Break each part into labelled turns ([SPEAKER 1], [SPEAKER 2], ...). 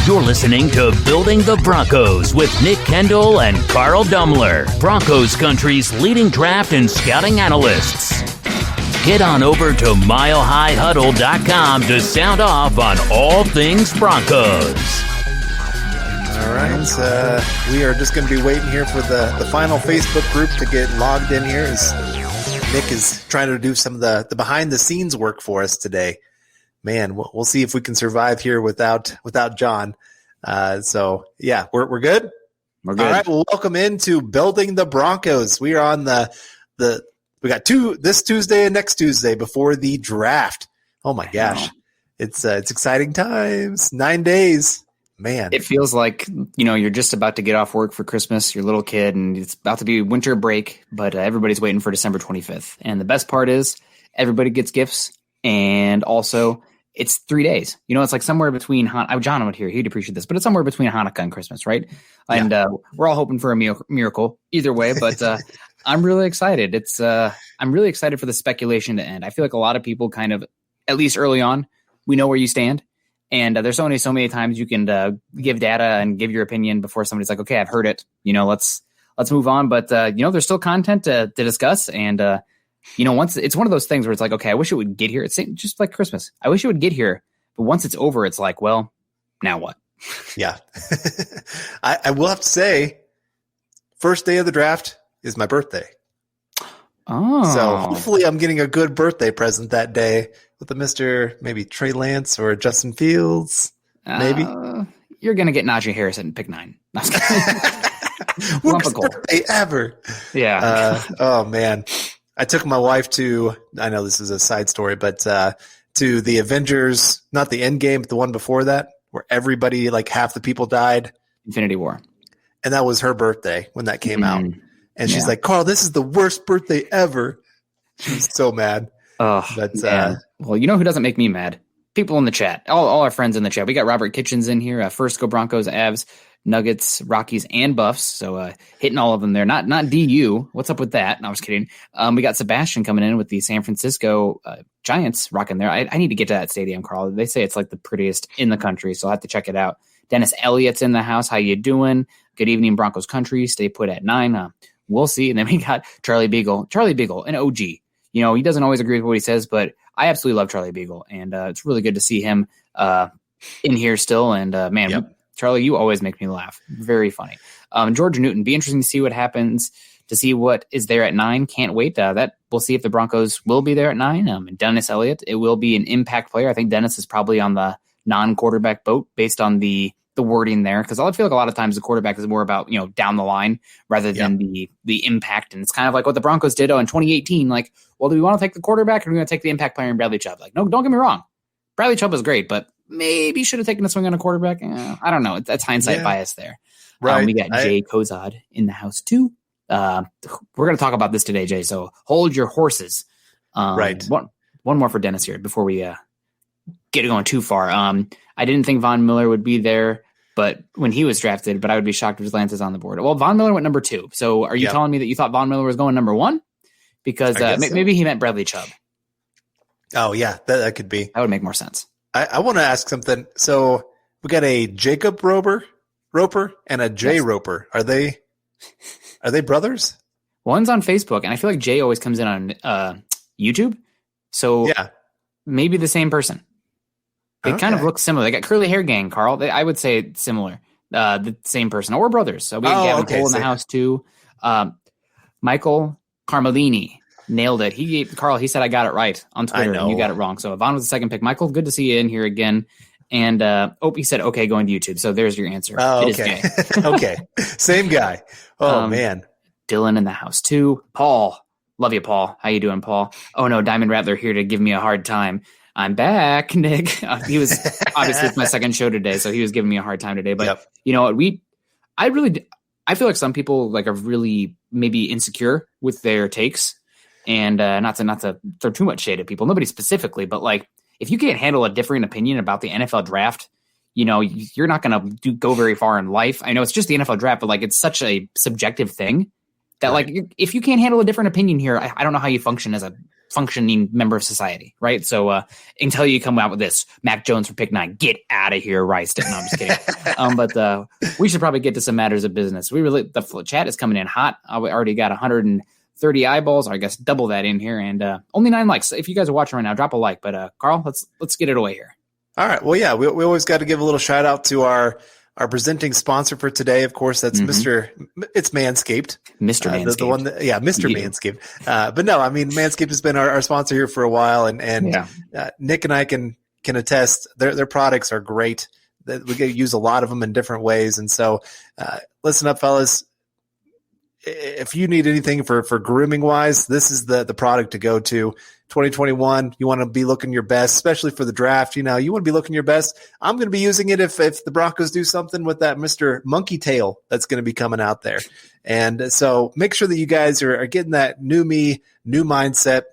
[SPEAKER 1] You're listening to Building the Broncos with Nick Kendell and Carl Dumler, Broncos country's leading draft and scouting analysts. Get on over to milehighhuddle.com to sound off on all things Broncos.
[SPEAKER 2] All right, we are just going to be waiting here for the final Facebook group to get logged in here as Nick is trying to do some of the behind-the-scenes work for us today. Man, we'll see if we can survive here without John. So, yeah, we're good?
[SPEAKER 3] We're good.
[SPEAKER 2] All right, well, welcome into Building the Broncos. We are on we got this Tuesday and next Tuesday before the draft. Oh, my gosh. It's exciting times. 9 days. Man.
[SPEAKER 3] It feels like, you're just about to get off work for Christmas, your little kid, and it's about to be winter break, but everybody's waiting for December 25th. And the best part is everybody gets gifts, and also it's 3 days. It's like somewhere between John would hear, he'd appreciate this, but it's somewhere between Hanukkah and Christmas, right? Yeah. And we're all hoping for a miracle either way, but I'm really excited. I'm really excited for the speculation to end. I feel like a lot of people kind of, at least early on, we know where you stand. And there's only so many times you can give data and give your opinion before somebody's like, okay, I've heard it. Let's move on. But, there's still content to discuss. And, once it's one of those things where it's like, okay, I wish it would get here. It's just like Christmas. I wish it would get here. But once it's over, it's like, well, now what?
[SPEAKER 2] Yeah. I will have to say, first day of the draft is my birthday.
[SPEAKER 3] Oh.
[SPEAKER 2] So hopefully I'm getting a good birthday present that day with the Mr. maybe Trey Lance or Justin Fields. Maybe.
[SPEAKER 3] You're going to get Najee Harris at pick 9.
[SPEAKER 2] Worst birthday ever.
[SPEAKER 3] Yeah.
[SPEAKER 2] Oh, man. I took my wife to, I know this is a side story, but to the Avengers, not the end game, but the one before that, where everybody, like half the people died.
[SPEAKER 3] Infinity War.
[SPEAKER 2] And that was her birthday when that came out. And she's like, Carl, this is the worst birthday ever. She's so mad.
[SPEAKER 3] Oh, but well, who doesn't make me mad? People in the chat, all our friends in the chat. We got Robert Kitchens in here. First go Broncos, Avs, Nuggets, Rockies, and Buffs. So hitting all of them there. Not DU. What's up with that? No, I was kidding. We got Sebastian coming in with the San Francisco Giants rocking there. I need to get to that stadium, Carl. They say it's like the prettiest in the country, so I'll have to check it out. Dennis Elliott's in the house. How you doing? Good evening, Broncos country. Stay put at 9. We'll see. And then we got Charlie Beagle, an OG. He doesn't always agree with what he says, but I absolutely love Charlie Beagle. And it's really good to see him in here still. And Charlie, you always make me laugh. Very funny. George Newton, be interesting to see what happens, to see what is there at 9. Can't wait. That we'll see if the Broncos will be there at 9. And Dennis Elliott, it will be an impact player. I think Dennis is probably on the non-quarterback boat based on the wording there, because I feel like a lot of times the quarterback is more about down the line rather than the impact. And it's kind of like what the Broncos did in 2018. Like, well, do we want to take the quarterback or do we want to take the impact player in Bradley Chubb? Like, no, don't get me wrong, Bradley Chubb was great, but maybe should have taken a swing on a quarterback. I don't know. That's hindsight bias there. Right. We got Jay Kozad in the house too. We're going to talk about this today, Jay. So hold your horses. Right. One more for Dennis here before we get going too far. I didn't think Von Miller would be there, but when he was drafted, but I would be shocked if Lance is on the board. Well, Von Miller went number 2. So are you telling me that you thought Von Miller was going number 1? Because maybe he meant Bradley Chubb.
[SPEAKER 2] Oh, yeah, that could be.
[SPEAKER 3] That would make more sense.
[SPEAKER 2] I want to ask something. So we got a Jacob Roper and a Jay Roper. Are they brothers?
[SPEAKER 3] One's on Facebook, and I feel like Jay always comes in on YouTube. So maybe the same person. They kind of look similar. They got curly hair gang, Carl. I would say similar. The same person. Or brothers. So we have Gavin Cole in the house too. Michael Carmelini nailed it. He said I got it right on Twitter, and you got it wrong. So Vaughn was the second pick. Michael, good to see you in here again. And he said, okay, going to YouTube. So there's your answer.
[SPEAKER 2] Oh, okay. Okay. Same guy. Oh, man.
[SPEAKER 3] Dylan in the house too. Paul. Love you, Paul. How you doing, Paul? Oh, no, Diamond Rattler here to give me a hard time. I'm back, Nick. He was obviously it's my second show today, so he was giving me a hard time today. But you know what? I feel like some people are really maybe insecure with their takes, and not to throw too much shade at people, nobody specifically, but if you can't handle a differing opinion about the NFL draft, you're not going to go very far in life. I know it's just the NFL draft, but it's such a subjective thing that if you can't handle a different opinion here, I don't know how you function as a functioning member of society, right? So until you come out with this, Mac Jones for pick 9, get out of here, Rice. No, I'm just kidding. But we should probably get to some matters of business. The chat is coming in hot. We already got 130 eyeballs. I guess double that in here, and only 9 likes. If you guys are watching right now, drop a like. But Carl, let's get it away here.
[SPEAKER 2] All right. Well, yeah, we always got to give a little shout out to our presenting sponsor for today. Of course, that's it's Manscaped.
[SPEAKER 3] Mr. Manscaped.
[SPEAKER 2] The one Mr. Manscaped. But no, I mean, Manscaped has been our sponsor here for a while, and Nick and I can attest their products are great. That we use a lot of them in different ways. And so listen up, fellas. If you need anything for grooming wise, this is the product to go to. 2021, you want to be looking your best, especially for the draft. You want to be looking your best. I'm going to be using it if the Broncos do something with that Mr. Monkey Tail that's going to be coming out there. And so make sure that you guys are getting that new me, new mindset.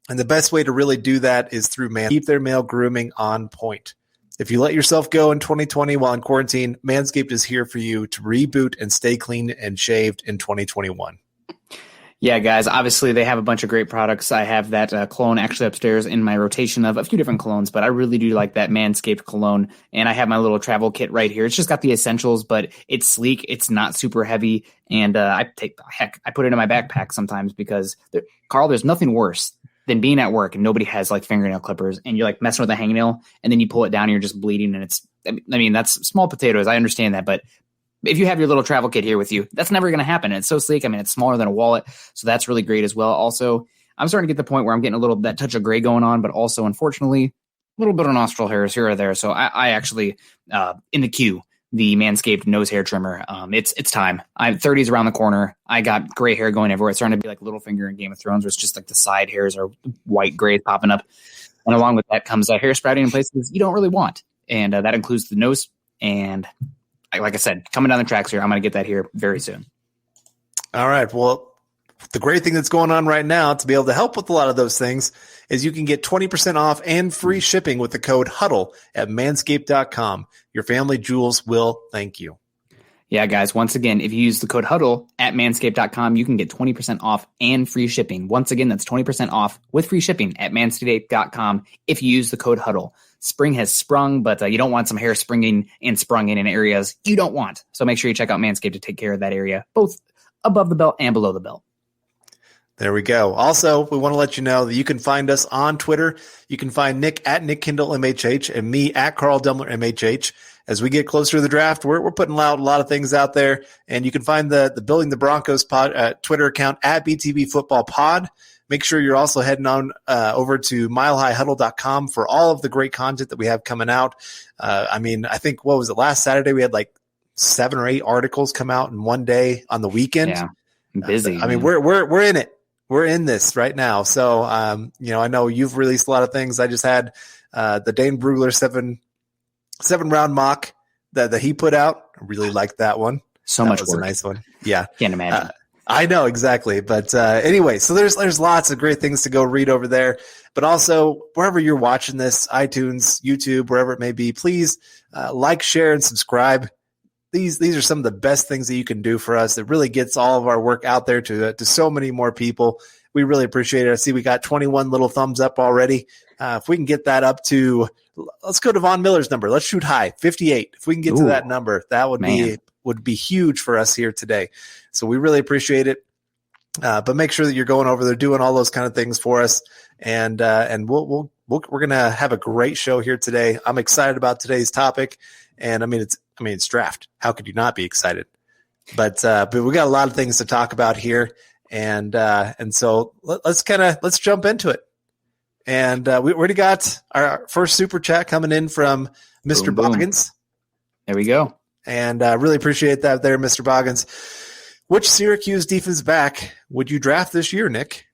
[SPEAKER 2] And the best way to really do that is through keep their male grooming on point. If you let yourself go in 2020 while in quarantine, Manscaped is here for you to reboot and stay clean and shaved in 2021.
[SPEAKER 3] Yeah, guys, obviously they have a bunch of great products. I have that cologne actually upstairs in my rotation of a few different colognes, but I really do like that Manscaped cologne. And I have my little travel kit right here. It's just got the essentials, but it's sleek. It's not super heavy. And I put it in my backpack sometimes because, Carl, there's nothing worse than being at work and nobody has like fingernail clippers and you're like messing with a hangnail and then you pull it down and you're just bleeding. And that's small potatoes. I understand that, but if you have your little travel kit here with you, that's never going to happen. It's so sleek. I mean, it's smaller than a wallet, so that's really great as well. Also, I'm starting to get the point where I'm getting that touch of gray going on, but also, unfortunately, a little bit of nostril hairs here or there. So I actually, in the queue, the Manscaped nose hair trimmer. It's time. 30's around the corner. I got gray hair going everywhere. It's starting to be like Littlefinger in Game of Thrones, where it's just like the side hairs are white gray popping up. And along with that comes hair sprouting in places you don't really want. And that includes the nose and like I said, coming down the tracks here, I'm going to get that here very soon.
[SPEAKER 2] All right. Well, the great thing that's going on right now to be able to help with a lot of those things is you can get 20% off and free shipping with the code HUDDLE at manscaped.com. Your family jewels will thank you.
[SPEAKER 3] Yeah, guys, once again, if you use the code HUDDLE at manscaped.com, you can get 20% off and free shipping. Once again, that's 20% off with free shipping at manscaped.com if you use the code HUDDLE. Spring has sprung, but you don't want some hair springing and sprung in areas you don't want. So make sure you check out Manscaped to take care of that area, both above the belt and below the belt.
[SPEAKER 2] There we go. Also, we want to let you know that you can find us on Twitter. You can find Nick at Nick Kendell MHH and me at Carl Dumler MHH. As we get closer to the draft, we're putting out a lot of things out there, and you can find the Building the Broncos pod Twitter account at BTB Football Pod. Make sure you're also heading on over to milehighhuddle.com for all of the great content that we have coming out. I think, what was it, last Saturday we had like 7 or 8 articles come out in one day on the weekend.
[SPEAKER 3] Yeah, I'm busy.
[SPEAKER 2] We're in it. We're in this right now. So, I know you've released a lot of things. I just had the Dane Brugler 7-round mock that he put out. I really liked that one.
[SPEAKER 3] So much work.
[SPEAKER 2] That was a nice one. Yeah.
[SPEAKER 3] Can't imagine.
[SPEAKER 2] I know, exactly. But anyway, so there's lots of great things to go read over there. But also, wherever you're watching this, iTunes, YouTube, wherever it may be, please like, share, and subscribe. These are some of the best things that you can do for us. It really gets all of our work out there to so many more people. We really appreciate it. I see we got 21 little thumbs up already. If we can get that up to, let's go to Von Miller's number. Let's shoot high, 58. If we can get to that number, that would be huge for us here today. So we really appreciate it. But make sure that you're going over there, doing all those kind of things for us. And we're going to have a great show here today. I'm excited about today's topic. And it's draft. How could you not be excited? But we got a lot of things to talk about here. And so let's jump into it. And we already got our first super chat coming in from Mr.
[SPEAKER 3] Boom.
[SPEAKER 2] Boggins.
[SPEAKER 3] There we go.
[SPEAKER 2] And really appreciate that there, Mr. Boggins. Which Syracuse defense back would you draft this year, Nick?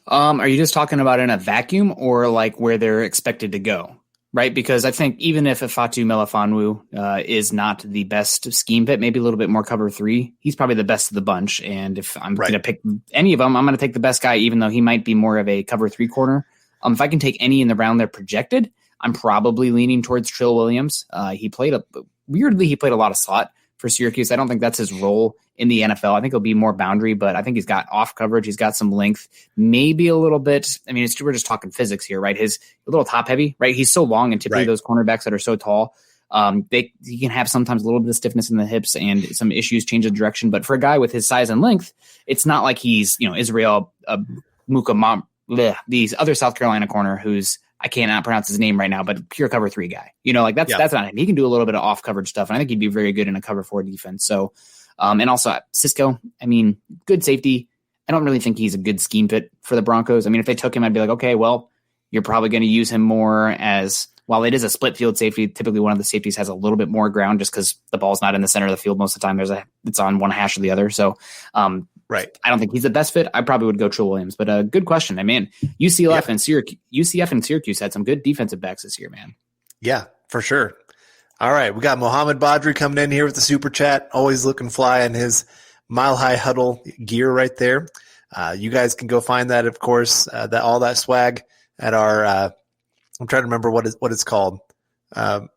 [SPEAKER 3] Are you just talking about in a vacuum or like where they're expected to go? Right, because I think even if Fatu Melifonwu is not the best scheme fit, maybe a little bit more cover 3, he's probably the best of the bunch. And if I'm going to pick any of them, I'm going to take the best guy, even though he might be more of a cover 3 corner. If I can take any in the round they're projected, I'm probably leaning towards Trill Williams. He played a lot of slot for Syracuse. I don't think that's his role in the NFL. I think he'll be more boundary, but I think he's got off coverage. He's got some length, maybe a little bit. I mean, we're just talking physics here, right? He's a little top heavy, right? He's so long, and typically those cornerbacks that are so tall, he can have sometimes a little bit of stiffness in the hips and some issues change the direction. But for a guy with his size and length, it's not like he's, Israel these other South Carolina corner who's, I cannot pronounce his name right now, but pure cover 3 guy. That's not him. He can do a little bit of off coverage stuff, and I think he'd be very good in a cover 4 defense. So, and also Cisco, I mean, good safety. I don't really think he's a good scheme fit for the Broncos. I mean, if they took him, I'd be like, okay, well, you're probably going to use him more as, while it is a split field safety, typically one of the safeties has a little bit more ground just because the ball's not in the center of the field most of the time. It's on one hash or the other. So, I don't think he's the best fit. I probably would go Trill Williams, but a good question. I mean, UCF and Syracuse had some good defensive backs this year, man.
[SPEAKER 2] Yeah, for sure. All right, we got Mohammed Badri coming in here with the super chat. Always looking fly in his Mile High Huddle gear right there. You guys can go find that, of course, all that swag at our. I'm trying to remember what it's called.
[SPEAKER 3] I'll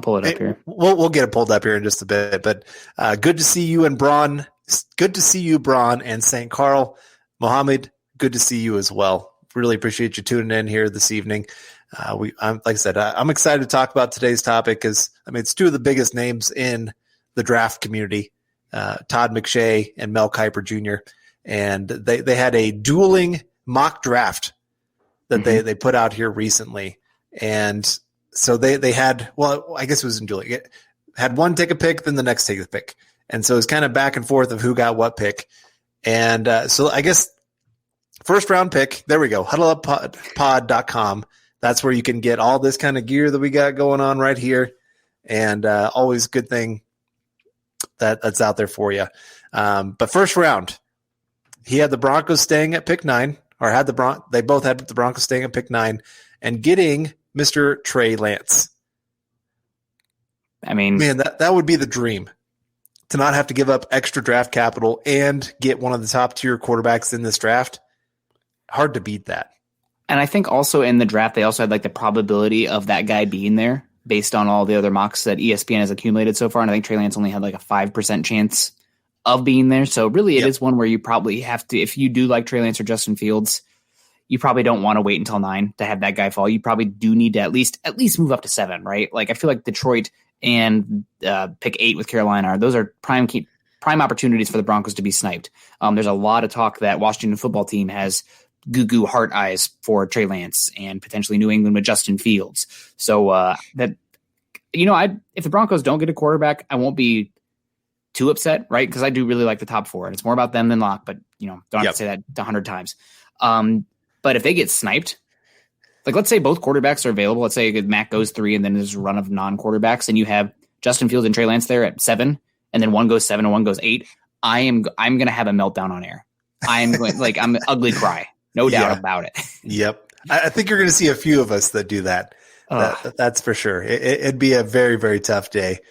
[SPEAKER 3] pull it up here.
[SPEAKER 2] We'll get it pulled up here in just a bit. But good to see you and Braun. Good to see you, Braun and St. Carl. Mohammed, good to see you as well. Really appreciate you tuning in here this evening. Like I said, I'm excited to talk about today's topic because, I mean, it's two of the biggest names in the draft community, Todd McShay and Mel Kiper Jr. And they had a dueling mock draft that they put out here recently. And so they had, well, I guess it was in dueling. It had one take a pick, then the next take a pick. And so it's kind of back and forth of who got what pick. And so I guess first round pick, there we go, huddleuppod.com. That's where you can get all this kind of gear that we got going on right here. And always good thing that's out there for you. But first round, he had the Broncos staying at pick 9, or they both had the Broncos staying at pick 9 and getting Mr. Trey Lance.
[SPEAKER 3] I mean,
[SPEAKER 2] man, that would be the dream. To not have to give up extra draft capital and get one of the top tier quarterbacks in this draft. Hard to beat that.
[SPEAKER 3] And I think also in the draft, they also had like the probability of that guy being there based on all the other mocks that ESPN has accumulated so far. And I think Trey Lance only had like a 5% chance of being there. So really it is one where you probably have to, if you do like Trey Lance or Justin Fields, you probably don't want to wait until 9 to have that guy fall. You probably do need to at least move up to 7, right? Like I feel like Detroit and pick 8 with Carolina, those are prime opportunities for the Broncos to be sniped. There's a lot of talk that Washington football team has goo heart eyes for Trey Lance and potentially New England with Justin Fields. So if the Broncos don't get a quarterback, I won't be too upset, right? Because I do really like the top 4, and it's more about them than Locke. But don't have to say that 100 times. But if they get sniped, like let's say both quarterbacks are available. Let's say Mac goes 3 and then there's a run of non-quarterbacks and you have Justin Fields and Trey Lance there at 7 and then one goes 7 and one goes 8. I'm going to have a meltdown on air. I'm an ugly cry. No doubt about it.
[SPEAKER 2] Yep. I think you're going to see a few of us that do that. That's for sure. It'd be a very, very tough day.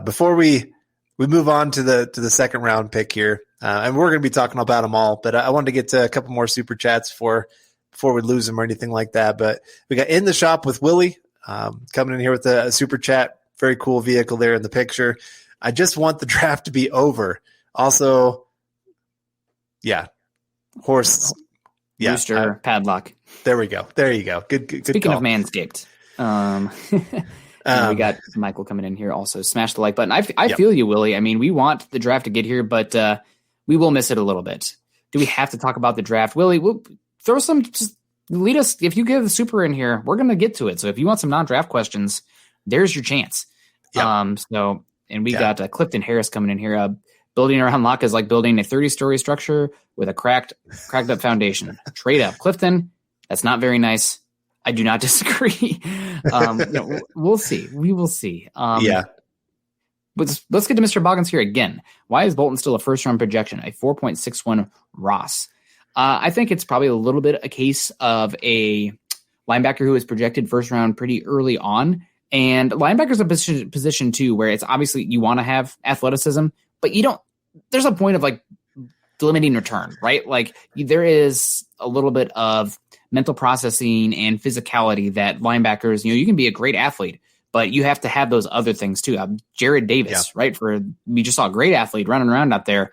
[SPEAKER 2] Before we move on to the second round pick here, and we're going to be talking about them all, but I wanted to get to a couple more super chats before we lose them or anything like that. But we got In the Shop with Willie coming in here with a super chat. Very cool vehicle there in the picture. I just want the draft to be over. Also, horse. Yeah.
[SPEAKER 3] Rooster, padlock.
[SPEAKER 2] There we go. There you go. Good
[SPEAKER 3] Speaking
[SPEAKER 2] call.
[SPEAKER 3] of Manscaped, we got Michael coming in here also. Smash the like button. I feel you, Willie. I mean, we want the draft to get here, but we will miss it a little bit. Do we have to talk about the draft? Willie, we'll throw some, just lead us. If you give the super in here, we're going to get to it. So if you want some non-draft questions, there's your chance. Yep. We got Clifton Harris coming in here. Building around Locke is like building a 30-story structure with a cracked up foundation. Trade up. Clifton, that's not very nice. I do not disagree. We'll see. We will see. Let's get to Mr. Boggins here again. Why is Bolton still a first-round projection, a 4.61 Ross? I think it's probably a little bit a case of a linebacker who is projected first round pretty early on. And linebacker's a position too, where it's obviously you want to have athleticism, but you don't, there's a point of like limiting return, right? Like there is a little bit of mental processing and physicality that linebackers, you can be a great athlete, but you have to have those other things too. Jared Davis, right? We just saw a great athlete running around out there.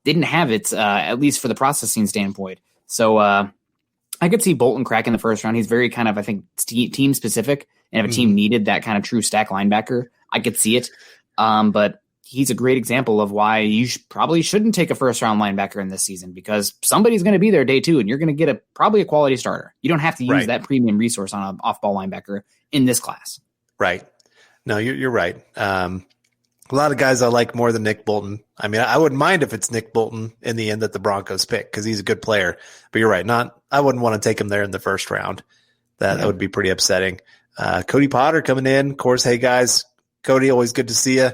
[SPEAKER 3] Didn't have it, at least for the processing standpoint. So I could see Bolton cracking the first round. He's very kind of, I think, team specific. And if a team needed that kind of true stack linebacker, I could see it. But he's a great example of why you probably shouldn't take a first-round linebacker in this season, because somebody's going to be there day 2, and you're going to get probably a quality starter. You don't have to use that premium resource on an off-ball linebacker in this class.
[SPEAKER 2] Right. No, you're right. A lot of guys I like more than Nick Bolton. I mean, I wouldn't mind if it's Nick Bolton in the end that the Broncos pick, because he's a good player. But you're right. I wouldn't want to take him there in the first round. That would be pretty upsetting. Cody Potter coming in. Of course, hey, guys. Cody, always good to see you.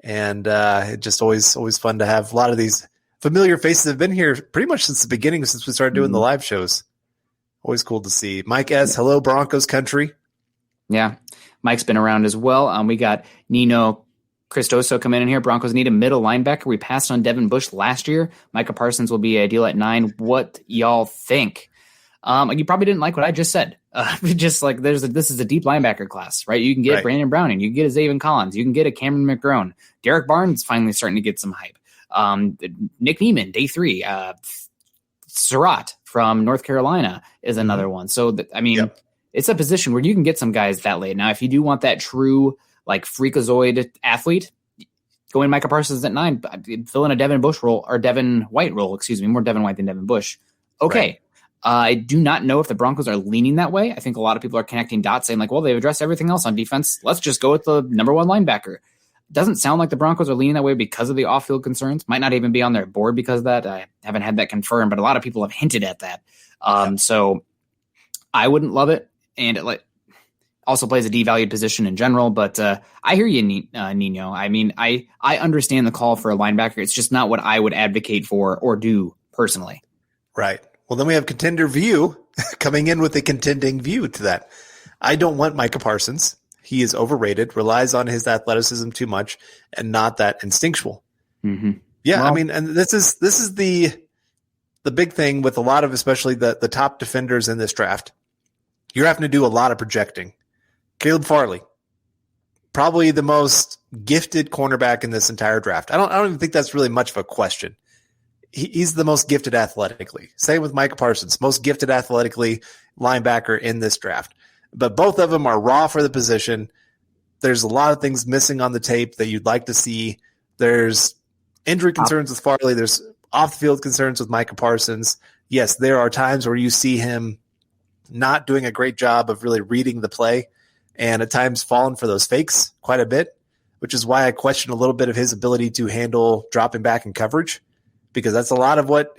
[SPEAKER 2] And it's just always fun to have a lot of these familiar faces have been here pretty much since the beginning, since we started doing the live shows. Always cool to see. Mike S., hello, Broncos country.
[SPEAKER 3] Yeah, Mike's been around as well. We got Nino Cristoso coming in here. Broncos need a middle linebacker. We passed on Devin Bush last year. Micah Parsons will be ideal at 9. What y'all think? You probably didn't like what I just said. Just like this is a deep linebacker class, right? You can get Brandon Browning, you can get a Zaven Collins, you can get a Cameron McGrone. Derek Barnes finally starting to get some hype. Nick Neiman, day 3. Surratt from North Carolina is another one. So it's a position where you can get some guys that late. Now, if you do want that true like freakazoid athlete, go in Micah Parsons at 9, fill in a Devin White role, more Devin White than Devin Bush. Okay. Right. I do not know if the Broncos are leaning that way. I think a lot of people are connecting dots saying like, well, they've addressed everything else on defense. Let's just go with the number 1 linebacker. It doesn't sound like the Broncos are leaning that way because of the off-field concerns. Might not even be on their board because of that. I haven't had that confirmed, but a lot of people have hinted at that. So I wouldn't love it. And it also plays a devalued position in general, but I hear you, Nino. I mean, I understand the call for a linebacker. It's just not what I would advocate for or do personally.
[SPEAKER 2] Right. Well, then we have Contender View coming in with a contending view to that. I don't want Micah Parsons. He is overrated, relies on his athleticism too much, and not that instinctual. Mm-hmm. Yeah, well, I mean, and this is the big thing with a lot of, especially the top defenders in this draft. You're having to do a lot of projecting. Caleb Farley, probably the most gifted cornerback in this entire draft. I don't even think that's really much of a question. He's the most gifted athletically. Same with Micah Parsons, most gifted athletically linebacker in this draft. But both of them are raw for the position. There's a lot of things missing on the tape that you'd like to see. There's injury concerns with Farley. There's off-the-field concerns with Micah Parsons. Yes, there are times where you see him not doing a great job of really reading the play and at times falling for those fakes quite a bit, which is why I question a little bit of his ability to handle dropping back in coverage. Because that's a lot of what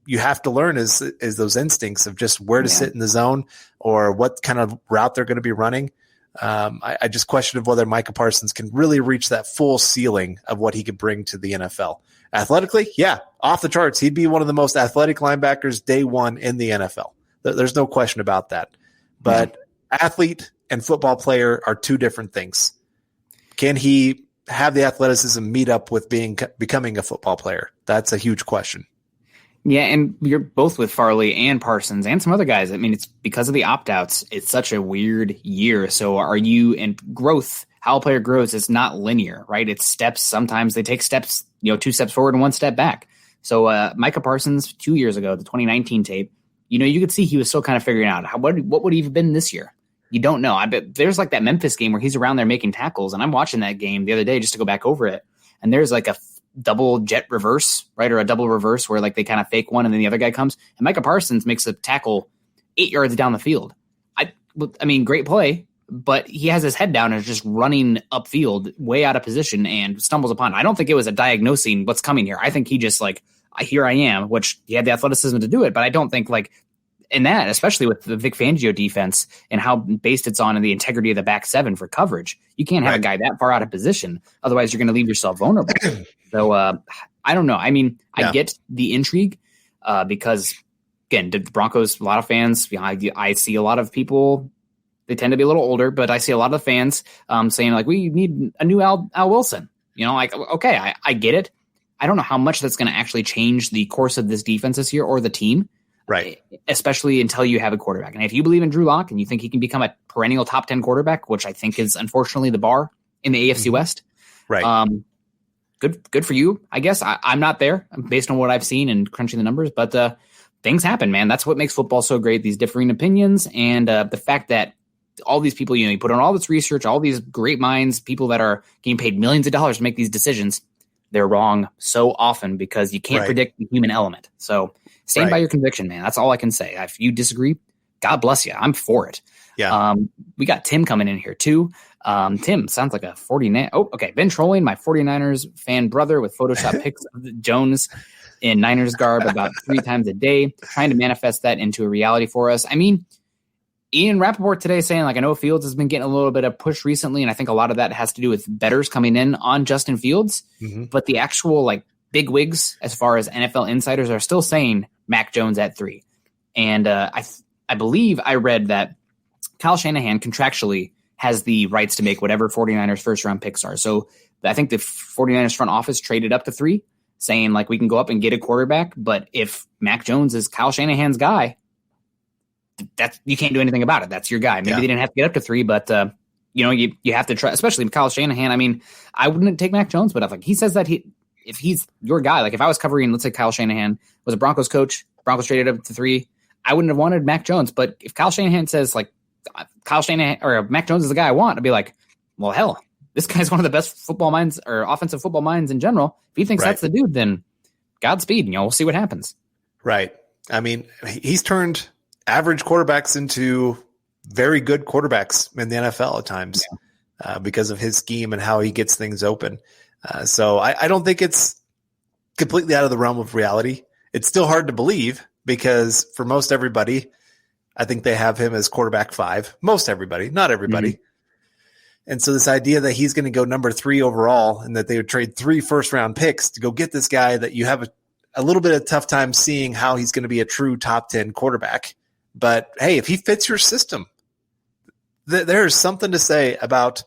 [SPEAKER 2] you have to learn is those instincts of just where to sit in the zone or what kind of route they're going to be running. I just question of whether Micah Parsons can really reach that full ceiling of what he could bring to the NFL. Athletically, yeah, off the charts. He'd be one of the most athletic linebackers day 1 in the NFL. There's no question about that. But athlete and football player are 2 different things. Can he have the athleticism meet up with becoming a football player? That's a huge question.
[SPEAKER 3] Yeah, and you're both with Farley and Parsons and some other guys. I mean, it's because of the opt-outs. It's such a weird year. So are you in growth? How a player grows is not linear, right? It's steps. Sometimes they take steps, 2 steps forward and 1 step back. So Micah Parsons 2 years ago, the 2019 tape, you could see he was still kind of figuring out what would he have been this year. You don't know. I bet there's like that Memphis game where he's around there making tackles, and I'm watching that game the other day just to go back over it. And there's like a double jet reverse, right? Or a double reverse where like they kind of fake one and then the other guy comes. And Micah Parsons makes a tackle 8 yards down the field. I mean, great play, but he has his head down and is just running upfield way out of position and stumbles upon it. I don't think it was a diagnosing what's coming here. I think he just like, here I am, which he had the athleticism to do it, but I don't think like, in that, especially with the Vic Fangio defense and how based it's on and the integrity of the back 7 for coverage, you can't have a guy that far out of position. Otherwise, you're going to leave yourself vulnerable. So I don't know. I mean, I get the intrigue because, again, the Broncos, a lot of fans, I see a lot of people, they tend to be a little older, but I see a lot of fans saying, like, we need a new Al Wilson. I get it. I don't know how much that's going to actually change the course of this defense this year or the team.
[SPEAKER 2] Right.
[SPEAKER 3] Especially until you have a quarterback. And if you believe in Drew Lock and you think he can become a perennial top 10 quarterback, which I think is unfortunately the bar in the AFC West,
[SPEAKER 2] right.
[SPEAKER 3] Good for you. I guess I'm not there based on what I've seen and crunching the numbers, but things happen, man. That's what makes football so great. These differing opinions and the fact that all these people, you put on all this research, all these great minds, people that are getting paid millions of dollars to make these decisions, they're wrong so often because you can't predict the human element. So stand by your conviction, man. That's all I can say. If you disagree, God bless you. I'm for it.
[SPEAKER 2] Yeah.
[SPEAKER 3] We got Tim coming in here too. Tim sounds like a 49. Oh, okay. Been trolling my 49ers fan brother with Photoshop pics of Jones in Niners garb about 3 times a day, trying to manifest that into a reality for us. I mean, Ian Rappaport today saying, I know Fields has been getting a little bit of push recently, and I think a lot of that has to do with bettors coming in on Justin Fields. But the actual, big wigs, as far as NFL insiders, are still saying Mac Jones at 3. And I believe I read that Kyle Shanahan contractually has the rights to make whatever 49ers first-round picks are. So I think the 49ers front office traded up to 3, saying, we can go up and get a quarterback, but if Mac Jones is Kyle Shanahan's guy, you can't do anything about it. That's your guy. Maybe they didn't have to get up to 3, but you have to try, especially with Kyle Shanahan. I mean, I wouldn't take Mac Jones, but he says that if he's your guy, if I was covering, let's say Kyle Shanahan was a Broncos coach, Broncos traded up to 3, I wouldn't have wanted Mac Jones. But if Kyle Shanahan says Kyle Shanahan or Mac Jones is the guy I want, I'd be like, well, hell, this guy's one of the best football minds or offensive football minds in general. If he thinks that's the dude, then Godspeed. We'll see what happens.
[SPEAKER 2] Right. I mean, he's turned average quarterbacks into very good quarterbacks in the NFL at times because of his scheme and how he gets things open. So I don't think it's completely out of the realm of reality. It's still hard to believe because for most everybody, I think they have him as quarterback 5. Most everybody, not everybody. And so this idea that he's going to go number 3 overall and that they would trade 3 first-round picks to go get this guy that you have a little bit of tough time seeing how he's going to be a true top 10 quarterback. But, hey, if he fits your system, there's something to say about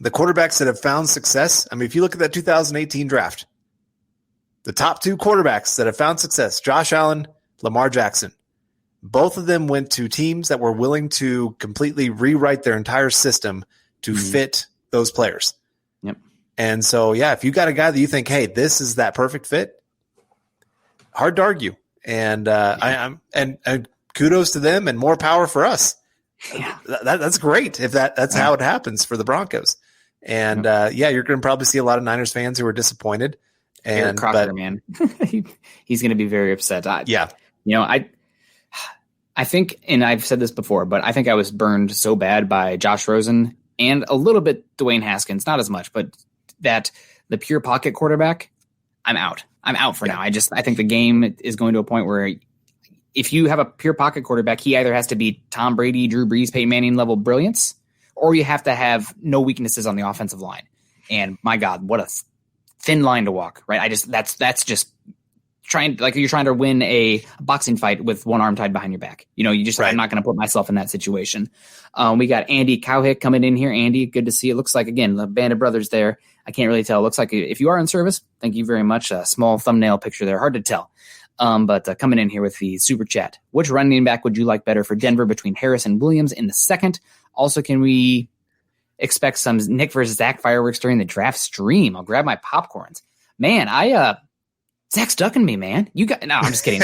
[SPEAKER 2] the quarterbacks that have found success. I mean, if you look at that 2018 draft, the top 2 quarterbacks that have found success, Josh Allen, Lamar Jackson, both of them went to teams that were willing to completely rewrite their entire system to fit those players.
[SPEAKER 3] Yep.
[SPEAKER 2] And so, if you got a guy that you think, hey, this is that perfect fit, hard to argue. And and kudos to them and more power for us.
[SPEAKER 3] Yeah.
[SPEAKER 2] That's great if that's how it happens for the Broncos. And you're going to probably see a lot of Niners fans who are disappointed. And
[SPEAKER 3] Eric Crocker, man, he's going to be very upset. I think, and I've said this before, but I think I was burned so bad by Josh Rosen and a little bit Dwayne Haskins, not as much, but that the pure pocket quarterback, I'm out. I'm out for now. I think the game is going to a point where if you have a pure pocket quarterback, he either has to be Tom Brady, Drew Brees, Peyton Manning level brilliance, or you have to have no weaknesses on the offensive line. And my God, what a thin line to walk, right? That's just trying, you're trying to win a boxing fight with one arm tied behind your back. I'm not going to put myself in that situation. We got Andy Cowhick coming in here. Andy, good to see. It looks like, again, the band of brothers there. I can't really tell. It looks like if you are in service, thank you very much. A small thumbnail picture there. Hard to tell. But coming in here with the super chat. Which running back would you like better for Denver between Harris and Williams in the second? Also, can we expect some Nick versus Zach fireworks during the draft stream? I'll grab my popcorns. Man, Zach's ducking me, man. No, I'm just kidding.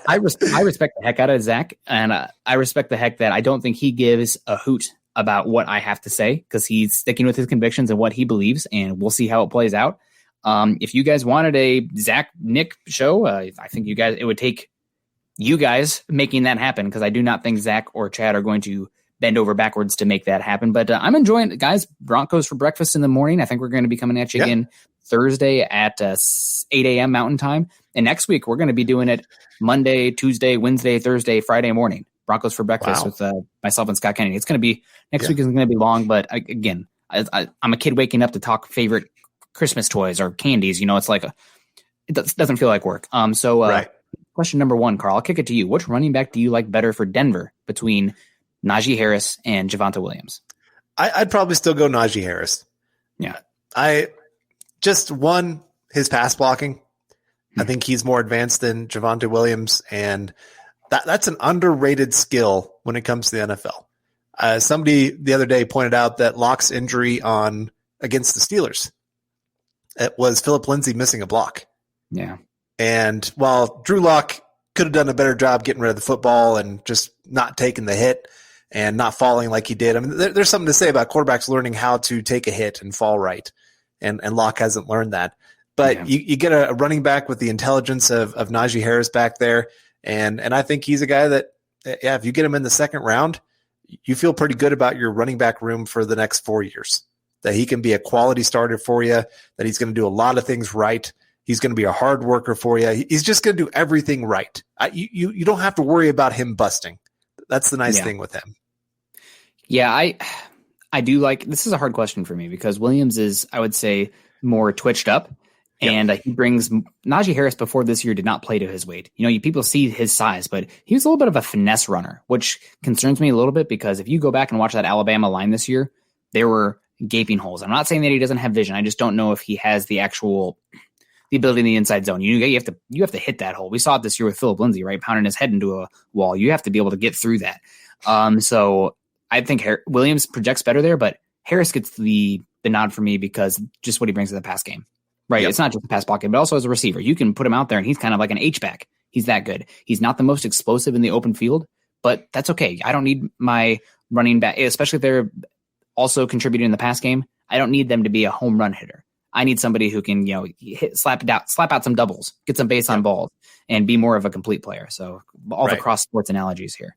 [SPEAKER 3] I respect the heck out of Zach, and I respect the heck that I don't think he gives a hoot about what I have to say because he's sticking with his convictions and what he believes, and we'll see how it plays out. If you guys wanted a Zach Nick show, I think it would take you guys making that happen because I do not think Zach or Chad are going to bend over backwards to make that happen. But I'm enjoying it, guys. Broncos for breakfast in the morning. I think we're going to be coming at you again Thursday at 8 a.m. Mountain Time. And next week, we're going to be doing it Monday, Tuesday, Wednesday, Thursday, Friday morning. Broncos for breakfast with myself and Scott Kennedy. It's going to be next week is going to be long, but again, I'm a kid waking up to talk favorite Christmas toys or candies. It's it doesn't feel like work. Question number 1, Carl, I'll kick it to you. Which running back do you like better for Denver between Najee Harris and Javonte Williams?
[SPEAKER 2] I'd probably still go Najee Harris.
[SPEAKER 3] Yeah.
[SPEAKER 2] His pass blocking I think he's more advanced than Javonte Williams, and that's an underrated skill when it comes to the NFL. Somebody the other day pointed out that Locke's injury against the Steelers, it was Phillip Lindsay missing a block.
[SPEAKER 3] Yeah.
[SPEAKER 2] And while Drew Lock could have done a better job getting rid of the football and just not taking the hit and not falling like he did, I mean, there's something to say about quarterbacks learning how to take a hit and fall right. And Locke hasn't learned that. But you get a running back with the intelligence of Najee Harris back there. And I think he's a guy that, if you get him in the second round, you feel pretty good about your running back room for the next 4 years, that he can be a quality starter for you, that he's going to do a lot of things right. He's going to be a hard worker for you. He's just going to do everything right. You don't have to worry about him busting. That's the nice thing with him.
[SPEAKER 3] Yeah, I do like, this is a hard question for me because Williams is, I would say, more twitched up. And he brings Najee Harris before this year did not play to his weight. People see his size, but he was a little bit of a finesse runner, which concerns me a little bit because if you go back and watch that Alabama line this year, there were gaping holes. I'm not saying that he doesn't have vision. I just don't know if he has the ability in the inside zone. You have to hit that hole. We saw it this year with Phillip Lindsay, right? Pounding his head into a wall. You have to be able to get through that. So I think Williams projects better there, but Harris gets the nod for me because just what he brings to the pass game. Right. Yep. It's not just the pass blocking, but also as a receiver. You can put him out there and he's kind of like an H-back. He's that good. He's not the most explosive in the open field, but that's okay. I don't need my running back, especially if they're also contributing in the pass game. I don't need them to be a home run hitter. I need somebody who can, slap out some doubles, get some base on balls, and be more of a complete player. So all the cross sports analogies here.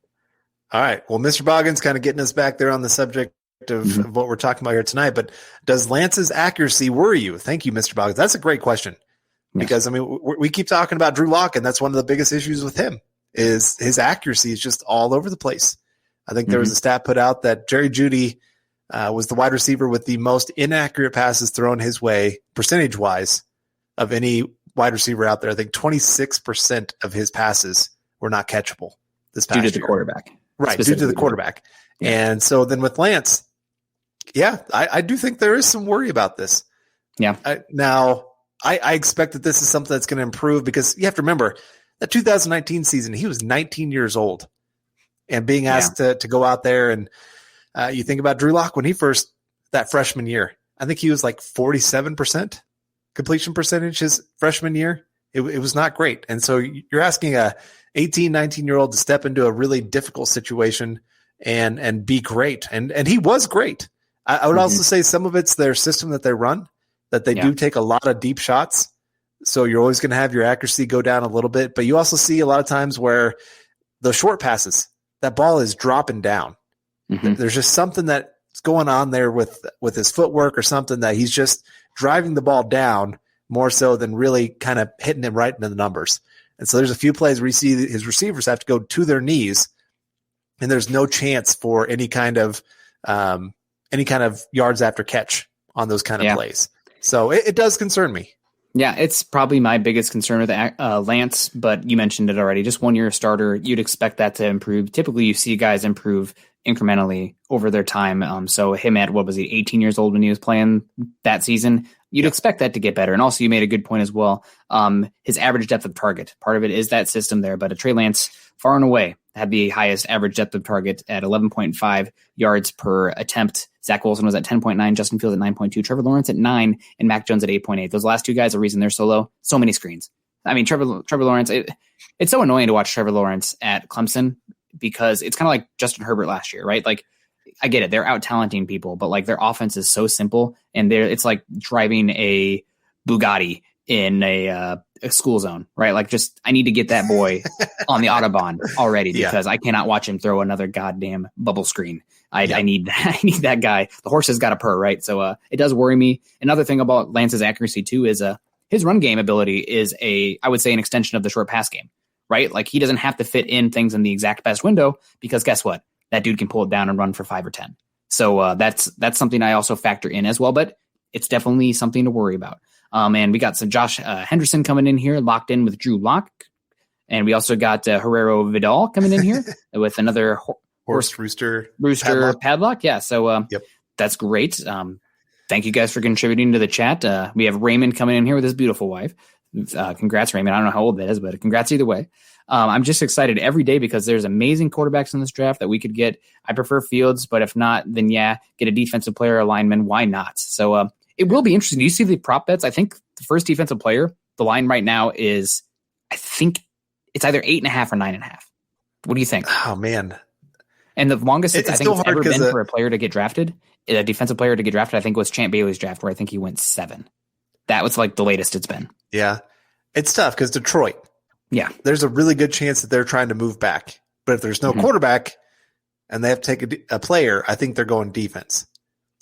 [SPEAKER 2] All right. Well, Mr. Boggins kind of getting us back there on the subject of what we're talking about here tonight, but does Lance's accuracy worry you? Thank you, Mr. Boggins. That's a great question because we keep talking about Drew Lock, and that's one of the biggest issues with him is his accuracy is just all over the place. I think there was a stat put out that Jerry Jeudy was the wide receiver with the most inaccurate passes thrown his way percentage wise of any wide receiver out there. I think 26% of his passes were not catchable this past year.
[SPEAKER 3] Due to the quarterback.
[SPEAKER 2] Right. Due to the quarterback. Yeah. And so then with Lance, I do think there is some worry about this.
[SPEAKER 3] Yeah.
[SPEAKER 2] I expect that this is something that's going to improve because you have to remember that 2019 season, he was 19 years old and being asked to go out there. And you think about Drew Lock when that freshman year, I think he was like 47% completion percentage his freshman year. It was not great. And so you're asking a 18, 19-year-old to step into a really difficult situation and be great. And he was great. I would also say some of it's their system that they run, that they do take a lot of deep shots. So you're always going to have your accuracy go down a little bit. But you also see a lot of times where the short passes, that ball is dropping down. There's just something that's going on there with his footwork or something that he's just driving the ball down more so than really kind of hitting it right into the numbers. And so there's a few plays where you see his receivers have to go to their knees and there's no chance for any kind of yards after catch on those kind of plays. So it does concern me.
[SPEAKER 3] Yeah, it's probably my biggest concern with Lance, but you mentioned it already. Just 1 year starter, you'd expect that to improve. Typically, you see guys improve incrementally over their time. So him at, 18 years old when he was playing that season? You'd expect that to get better. And also you made a good point as well. His average depth of target, part of it is that system there, but Trey Lance far and away had the highest average depth of target at 11.5 yards per attempt. Zach Wilson was at 10.9, Justin Fields at 9.2, Trevor Lawrence at 9, and Mac Jones at 8.8. Those last two guys, the reason they're so low, so many screens. I mean, Trevor Lawrence, it's so annoying to watch Trevor Lawrence at Clemson because it's kind of like Justin Herbert last year, right? Like, I get it. They're out talenting people, but like their offense is so simple and it's like driving a Bugatti in a school zone, right? Like I need to get that boy on the Autobahn already because I cannot watch him throw another goddamn bubble screen. I need that guy. The horse has got to purr, right? So it does worry me. Another thing about Lance's accuracy too is his run game ability is I would say an extension of the short pass game, right? Like he doesn't have to fit in things in the exact best window because guess what? That dude can pull it down and run for 5 or 10. So that's something I also factor in as well, but it's definitely something to worry about. And we got some Josh Henderson coming in here, locked in with Drew Lock. And we also got Herrero Vidal coming in here with another
[SPEAKER 2] horse rooster
[SPEAKER 3] padlock. Yeah. So that's great. Thank you guys for contributing to the chat. We have Raymond coming in here with his beautiful wife. Congrats, Raymond. I don't know how old that is, but congrats either way. I'm just excited every day because there's amazing quarterbacks in this draft that we could get. I prefer Fields, but if not, then get a defensive player, a lineman. Why not? So it will be interesting. Do you see the prop bets? I think the first defensive player, the line right now is, I think it's either 8.5 or 9.5. What do you think?
[SPEAKER 2] Oh man.
[SPEAKER 3] And the longest I think it's ever been for a player to get drafted, a defensive player to get drafted, I think was Champ Bailey's draft, where I think he went 7. That was like the latest it's been.
[SPEAKER 2] Yeah. It's tough because Detroit.
[SPEAKER 3] Yeah.
[SPEAKER 2] There's a really good chance that they're trying to move back. But if there's no quarterback and they have to take a player, I think they're going defense.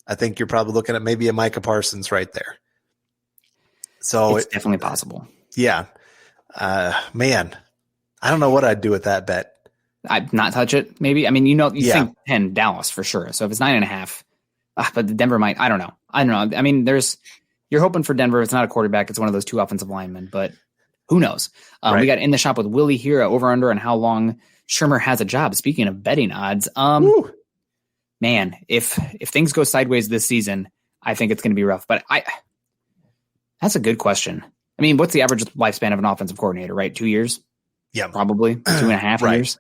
[SPEAKER 2] I think you're probably looking at maybe a Micah Parsons right there. So
[SPEAKER 3] it's definitely possible.
[SPEAKER 2] Yeah. Man, I don't know what I'd do with that bet.
[SPEAKER 3] I'd not touch it, maybe. I mean, you think 10 Dallas for sure. So if it's 9.5, but Denver might, I don't know. I mean, you're hoping for Denver. It's not a quarterback. It's one of those 2 offensive linemen, but who knows? Right. We got In the Shop with Willie here, over under on how long Shermer has a job. Speaking of betting odds, man, if things go sideways this season, I think it's going to be rough, but that's a good question. I mean, what's the average lifespan of an offensive coordinator, right? 2 years?
[SPEAKER 2] Yeah.
[SPEAKER 3] Probably 2.5 years.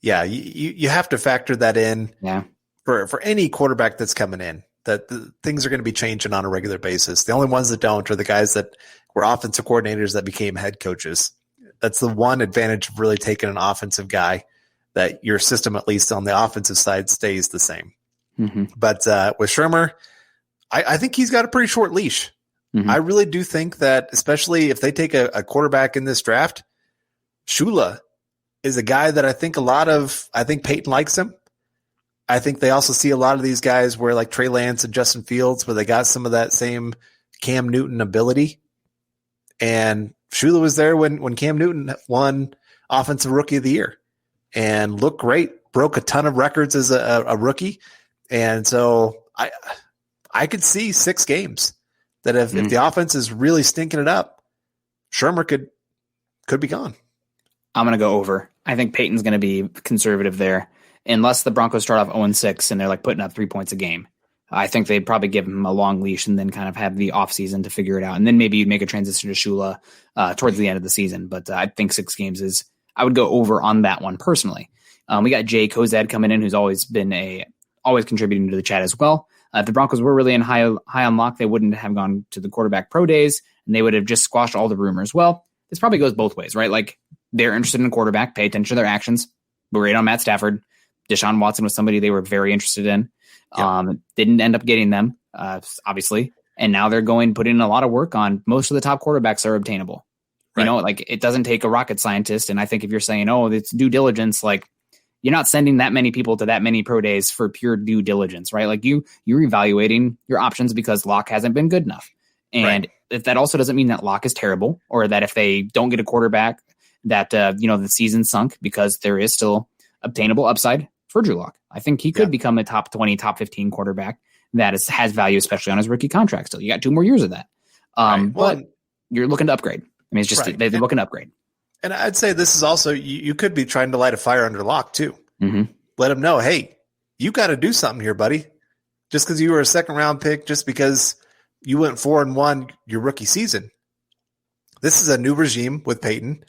[SPEAKER 2] Yeah. You have to factor that in for any quarterback that's coming in, that things are going to be changing on a regular basis. The only ones that don't are the guys that were offensive coordinators that became head coaches. That's the one advantage of really taking an offensive guy, that your system, at least on the offensive side, stays the same. Mm-hmm. But with Shermer, I think he's got a pretty short leash. Mm-hmm. I really do think that, especially if they take a quarterback in this draft, Shula is a guy that I think Peyton likes him. I think they also see a lot of these guys where, like Trey Lance and Justin Fields, where they got some of that same Cam Newton ability. And Shula was there when Cam Newton won Offensive Rookie of the Year and looked great, broke a ton of records as a rookie. And so I could see 6 games that if the offense is really stinking it up, Shermer could be gone.
[SPEAKER 3] I'm going to go over. I think Peyton's going to be conservative there, unless the Broncos start off 0-6 and they're like putting up 3 points a game. I think they'd probably give him a long leash and then kind of have the offseason to figure it out. And then maybe you'd make a transition to Shula towards the end of the season. But I think 6 games I would go over on that one personally. We got Jay Kozad coming in, who's always been always contributing to the chat as well. If the Broncos were really in high on lock, they wouldn't have gone to the quarterback pro days, and they would have just squashed all the rumors. Well, this probably goes both ways, right? Like, they're interested in a quarterback, pay attention to their actions. We're right on Matt Stafford. Deshaun Watson was somebody they were very interested in. Yep. Didn't end up getting them, obviously. And now they're putting in a lot of work on most of the top quarterbacks are obtainable. Right. You know, like, it doesn't take a rocket scientist. And I think if you're saying, it's due diligence, like, you're not sending that many people to that many pro days for pure due diligence, right? Like, you're evaluating your options because Locke hasn't been good enough. And if that also doesn't mean that Locke is terrible, or that if they don't get a quarterback that, the season sunk, because there is still obtainable upside for Drew Lock. I think he could become a top 20, top 15 quarterback that has value, especially on his rookie contract still. You got 2 more years of that. But you're looking to upgrade. I mean, it's just they're looking to upgrade.
[SPEAKER 2] And I'd say this is also, you could be trying to light a fire under Locke too. Mm-hmm. Let him know, hey, you got to do something here, buddy. Just because you were a second round pick, just because you went 4-1 your rookie season. This is a new regime with Peyton.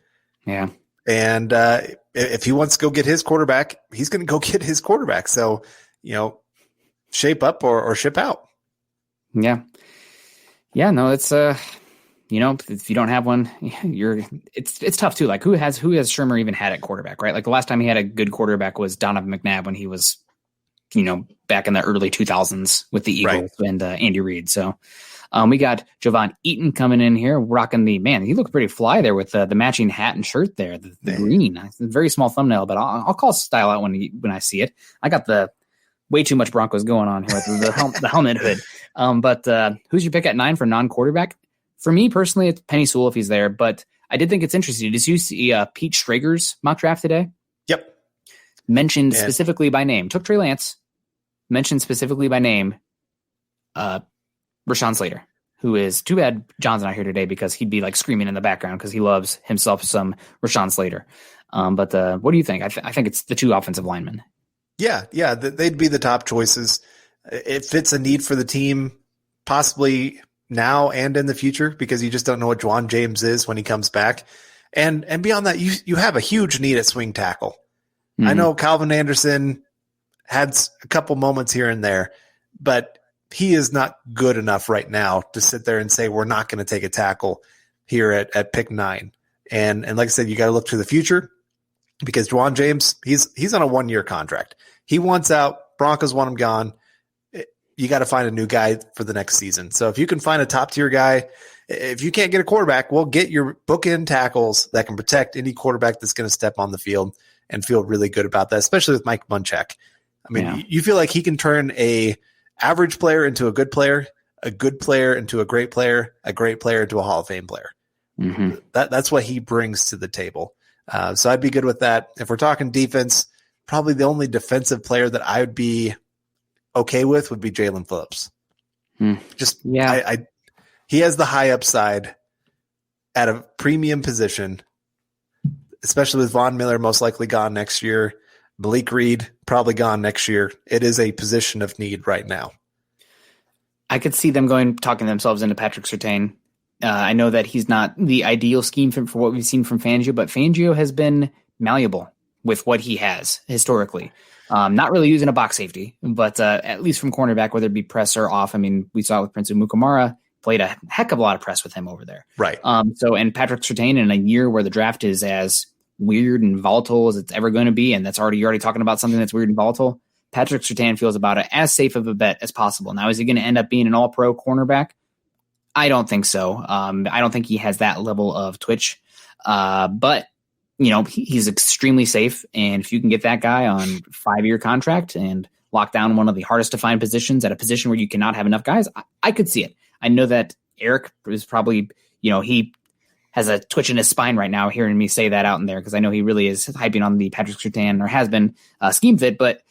[SPEAKER 3] Yeah.
[SPEAKER 2] And if he wants to go get his quarterback, he's going to go get his quarterback. So, shape up or ship out.
[SPEAKER 3] Yeah. Yeah, no, it's if you don't have one, it's tough too. Like, who has Shermer even had at quarterback, right? Like, the last time he had a good quarterback was Donovan McNabb when he was, back in the early 2000s with the Eagles and Andy Reid. So we got Javon Eaton coming in here, rocking he looked pretty fly there with the matching hat and shirt there, the green. It's a very small thumbnail, but I'll call style out when I see it. I got the way too much Broncos going on here with the helmet hood. But who's your pick at 9 for non-quarterback? For me personally, it's Penny Sewell if he's there, but I did think it's interesting. Did you see Pete Schrager's mock draft today?
[SPEAKER 2] Yep.
[SPEAKER 3] Mentioned specifically by name. Took Trey Lance. Mentioned specifically by name Rashawn Slater, who is too bad John's not here today because he'd be like screaming in the background because he loves himself some Rashawn Slater. But what do you think? I think it's the 2 offensive linemen.
[SPEAKER 2] Yeah, they'd be the top choices. It fits a need for the team, possibly now and in the future because you just don't know what Juwan James is when he comes back. And beyond that, you have a huge need at swing tackle. Mm-hmm. I know Calvin Anderson had a couple moments here and there, but he is not good enough right now to sit there and say we're not going to take a tackle here at pick 9. And like I said, you got to look to the future because Juwan James, he's on a 1-year contract. He wants out. Broncos want him gone. You got to find a new guy for the next season. So if you can find a top tier guy, if you can't get a quarterback, well, get your bookend tackles that can protect any quarterback that's going to step on the field and feel really good about that, especially with Mike Munchak. I mean, you feel like he can turn a average player into a good player into a great player into a Hall of Fame player.
[SPEAKER 3] Mm-hmm.
[SPEAKER 2] That's what he brings to the table. So I'd be good with that. If we're talking defense, probably the only defensive player that I would be okay with would be Jalen Phillips. He has the high upside at a premium position, especially with Von Miller most likely gone next year. Malik Reed probably gone next year. It is a position of need right now.
[SPEAKER 3] I could see them talking themselves into Patrick Surtain. I know that he's not the ideal scheme for what we've seen from Fangio, but Fangio has been malleable with what he has historically. Not really using a box safety, but at least from cornerback, whether it be press or off. I mean, we saw it with Prince Umukamara, played a heck of a lot of press with him over there.
[SPEAKER 2] Right.
[SPEAKER 3] And Patrick Surtain in a year where the draft is as weird and volatile as it's ever going to be, and you're already talking about something that's weird and volatile, Patrick Surtain feels about it as safe of a bet as possible. Now, is he going to end up being an all-pro cornerback? I don't think so. I don't think he has that level of twitch. But, he's extremely safe, and if you can get that guy on 5-year contract and lock down one of the hardest to find positions at a position where you cannot have enough guys, I could see it. I know that Eric is probably, he has a twitch in his spine right now hearing me say that out in there because I know he really is hyping on the Patrick Surtain or has been scheme fit, but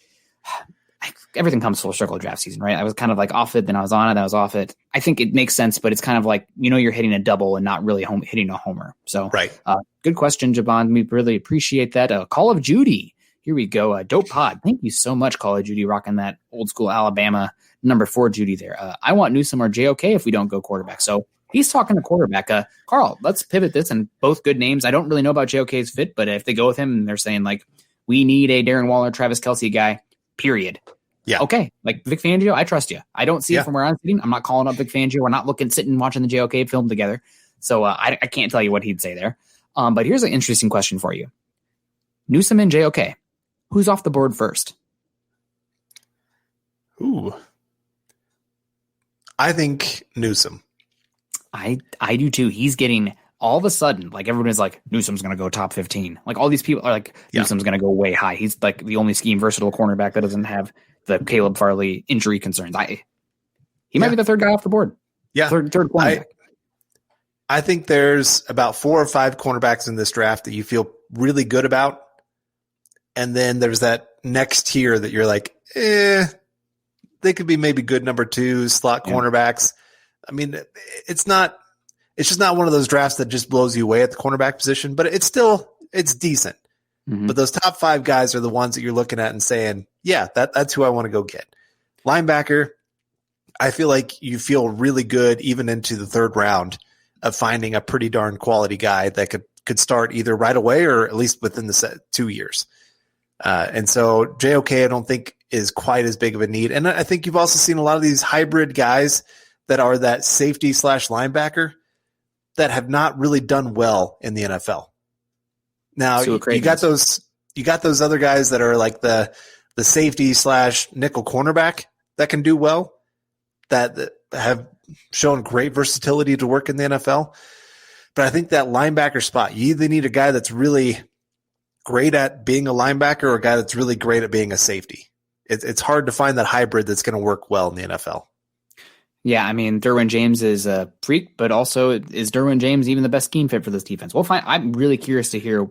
[SPEAKER 3] everything comes full circle draft season, right? I was kind of like off it, then I was on it, then I was off it. I think it makes sense, but it's kind of like, you're hitting a double and not really hitting a homer. So
[SPEAKER 2] right.
[SPEAKER 3] Good question, Jabon. We really appreciate that. Call of Duty. Here we go. Dope pod. Thank you so much, Call of Duty, rocking that old school Alabama number 4 Judy there. I want Newsome or JOK if we don't go quarterback. So he's talking to quarterback. Carl, let's pivot this, and both good names. I don't really know about JOK's fit, but if they go with him and they're saying like, we need a Darren Waller, Travis Kelce guy, period.
[SPEAKER 2] Yeah.
[SPEAKER 3] Okay. Like Vic Fangio, I trust you. I don't see it from where I'm sitting. I'm not calling up Vic Fangio. We're not sitting watching the JOK film together. So I can't tell you what he'd say there. But here's an interesting question for you. Newsome and JOK, who's off the board first?
[SPEAKER 2] Ooh. I think Newsome.
[SPEAKER 3] I do too. He's getting all of a sudden, like everyone is like, Newsome's going to go top 15. Like all these people are like, Newsome's going to go way high. He's like the only scheme versatile cornerback that doesn't have the Caleb Farley injury concerns. He might be the third guy off the board.
[SPEAKER 2] Yeah.
[SPEAKER 3] Third cornerback.
[SPEAKER 2] I think there's about 4 or 5 cornerbacks in this draft that you feel really good about. And then there's that next tier that you're like, they could be maybe good number 2 slot cornerbacks. I mean, it's just not one of those drafts that just blows you away at the cornerback position, but it's decent. Mm-hmm. But those top 5 guys are the ones that you're looking at and saying, yeah, that's who I want to go get. Linebacker, I feel like you feel really good even into the 3rd round of finding a pretty darn quality guy that could start either right away or at least within the 2 years. And so JOK, I don't think is quite as big of a need. And I think you've also seen a lot of these hybrid guys that are that safety / linebacker that have not really done well in the NFL. Now you got those other guys that are like the safety / nickel cornerback that can do well, that have shown great versatility to work in the NFL. But I think that linebacker spot, you either need a guy that's really great at being a linebacker or a guy that's really great at being a safety. It's hard to find that hybrid that's going to work well in the NFL.
[SPEAKER 3] Yeah, I mean, Derwin James is a freak, but also is Derwin James even the best scheme fit for this defense? We'll find. I'm really curious to hear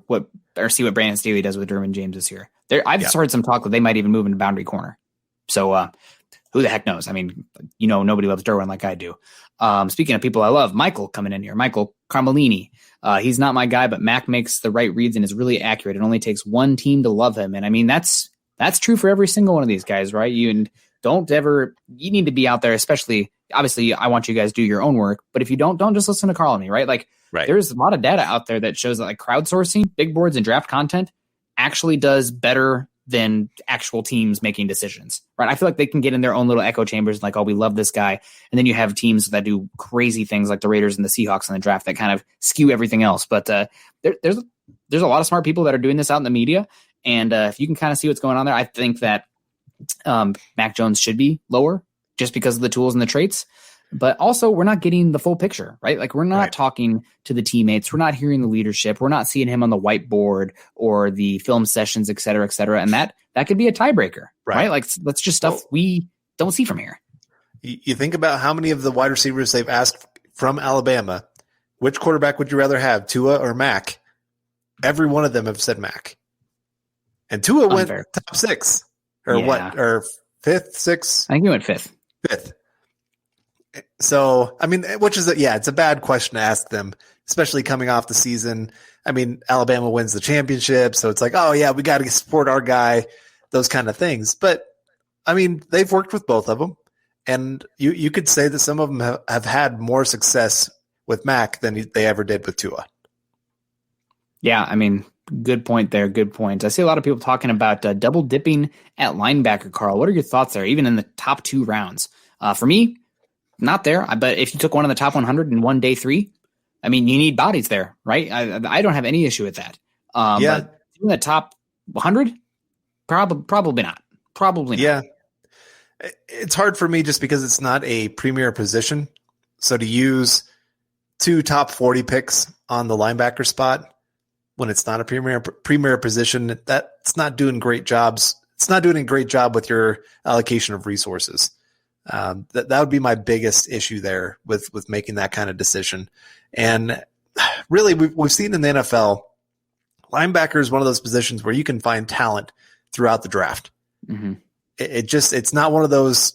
[SPEAKER 3] see what Brandon Staley does with Derwin James this year. I've heard some talk that they might even move into boundary corner. So who the heck knows? I mean, nobody loves Derwin like I do. Speaking of people I love, Michael coming in here. Michael Carmelini. He's not my guy, but Mac makes the right reads and is really accurate. It only takes one team to love him. And I mean, that's true for every single one of these guys, right? you need to be out there, especially, obviously, I want you guys to do your own work, but if you don't just listen to Carl and me, right? Like, there's a lot of data out there that shows that like crowdsourcing, big boards, and draft content actually does better than actual teams making decisions, right? I feel like they can get in their own little echo chambers, like, oh, we love this guy. And then you have teams that do crazy things like the Raiders and the Seahawks in the draft that kind of skew everything else. But there's a lot of smart people that are doing this out in the media. And if you can kind of see what's going on there, I think that Mac Jones should be lower just because of the tools and the traits. But also, we're not getting the full picture, right? Like, we're not talking to the teammates. We're not hearing the leadership. We're not seeing him on the whiteboard or the film sessions, et cetera, et cetera. And that could be a tiebreaker, right? Like, that's just stuff we don't see from here.
[SPEAKER 2] You think about how many of the wide receivers they've asked from Alabama, which quarterback would you rather have, Tua or Mac? Every one of them have said Mac. And Tua went top 6 or fifth, sixth?
[SPEAKER 3] I think he went fifth.
[SPEAKER 2] So, I mean, which is, it's a bad question to ask them, especially coming off the season. I mean, Alabama wins the championship, so it's like, oh, yeah, we got to support our guy, those kind of things. But, I mean, they've worked with both of them, and you could say that some of them have had more success with Mac than they ever did with Tua. Yeah,
[SPEAKER 3] I mean, good point there. Good point. I see a lot of people talking about double dipping at linebacker, Carl. What are your thoughts there, even in the top 2 rounds? For me, not there. But if you took one in the top 100 in one day 3, I mean, you need bodies there, right? I don't have any issue with that. But in the top 100, probably not. Probably not.
[SPEAKER 2] Yeah. It's hard for me just because it's not a premier position. So to use 2 top 40 picks on the linebacker spot when it's not a premier position, that's not doing great jobs. It's not doing a great job with your allocation of resources. That would be my biggest issue there with making that kind of decision. And really, we've seen in the NFL, linebacker is one of those positions where you can find talent throughout the draft. Mm-hmm. It's not one of those,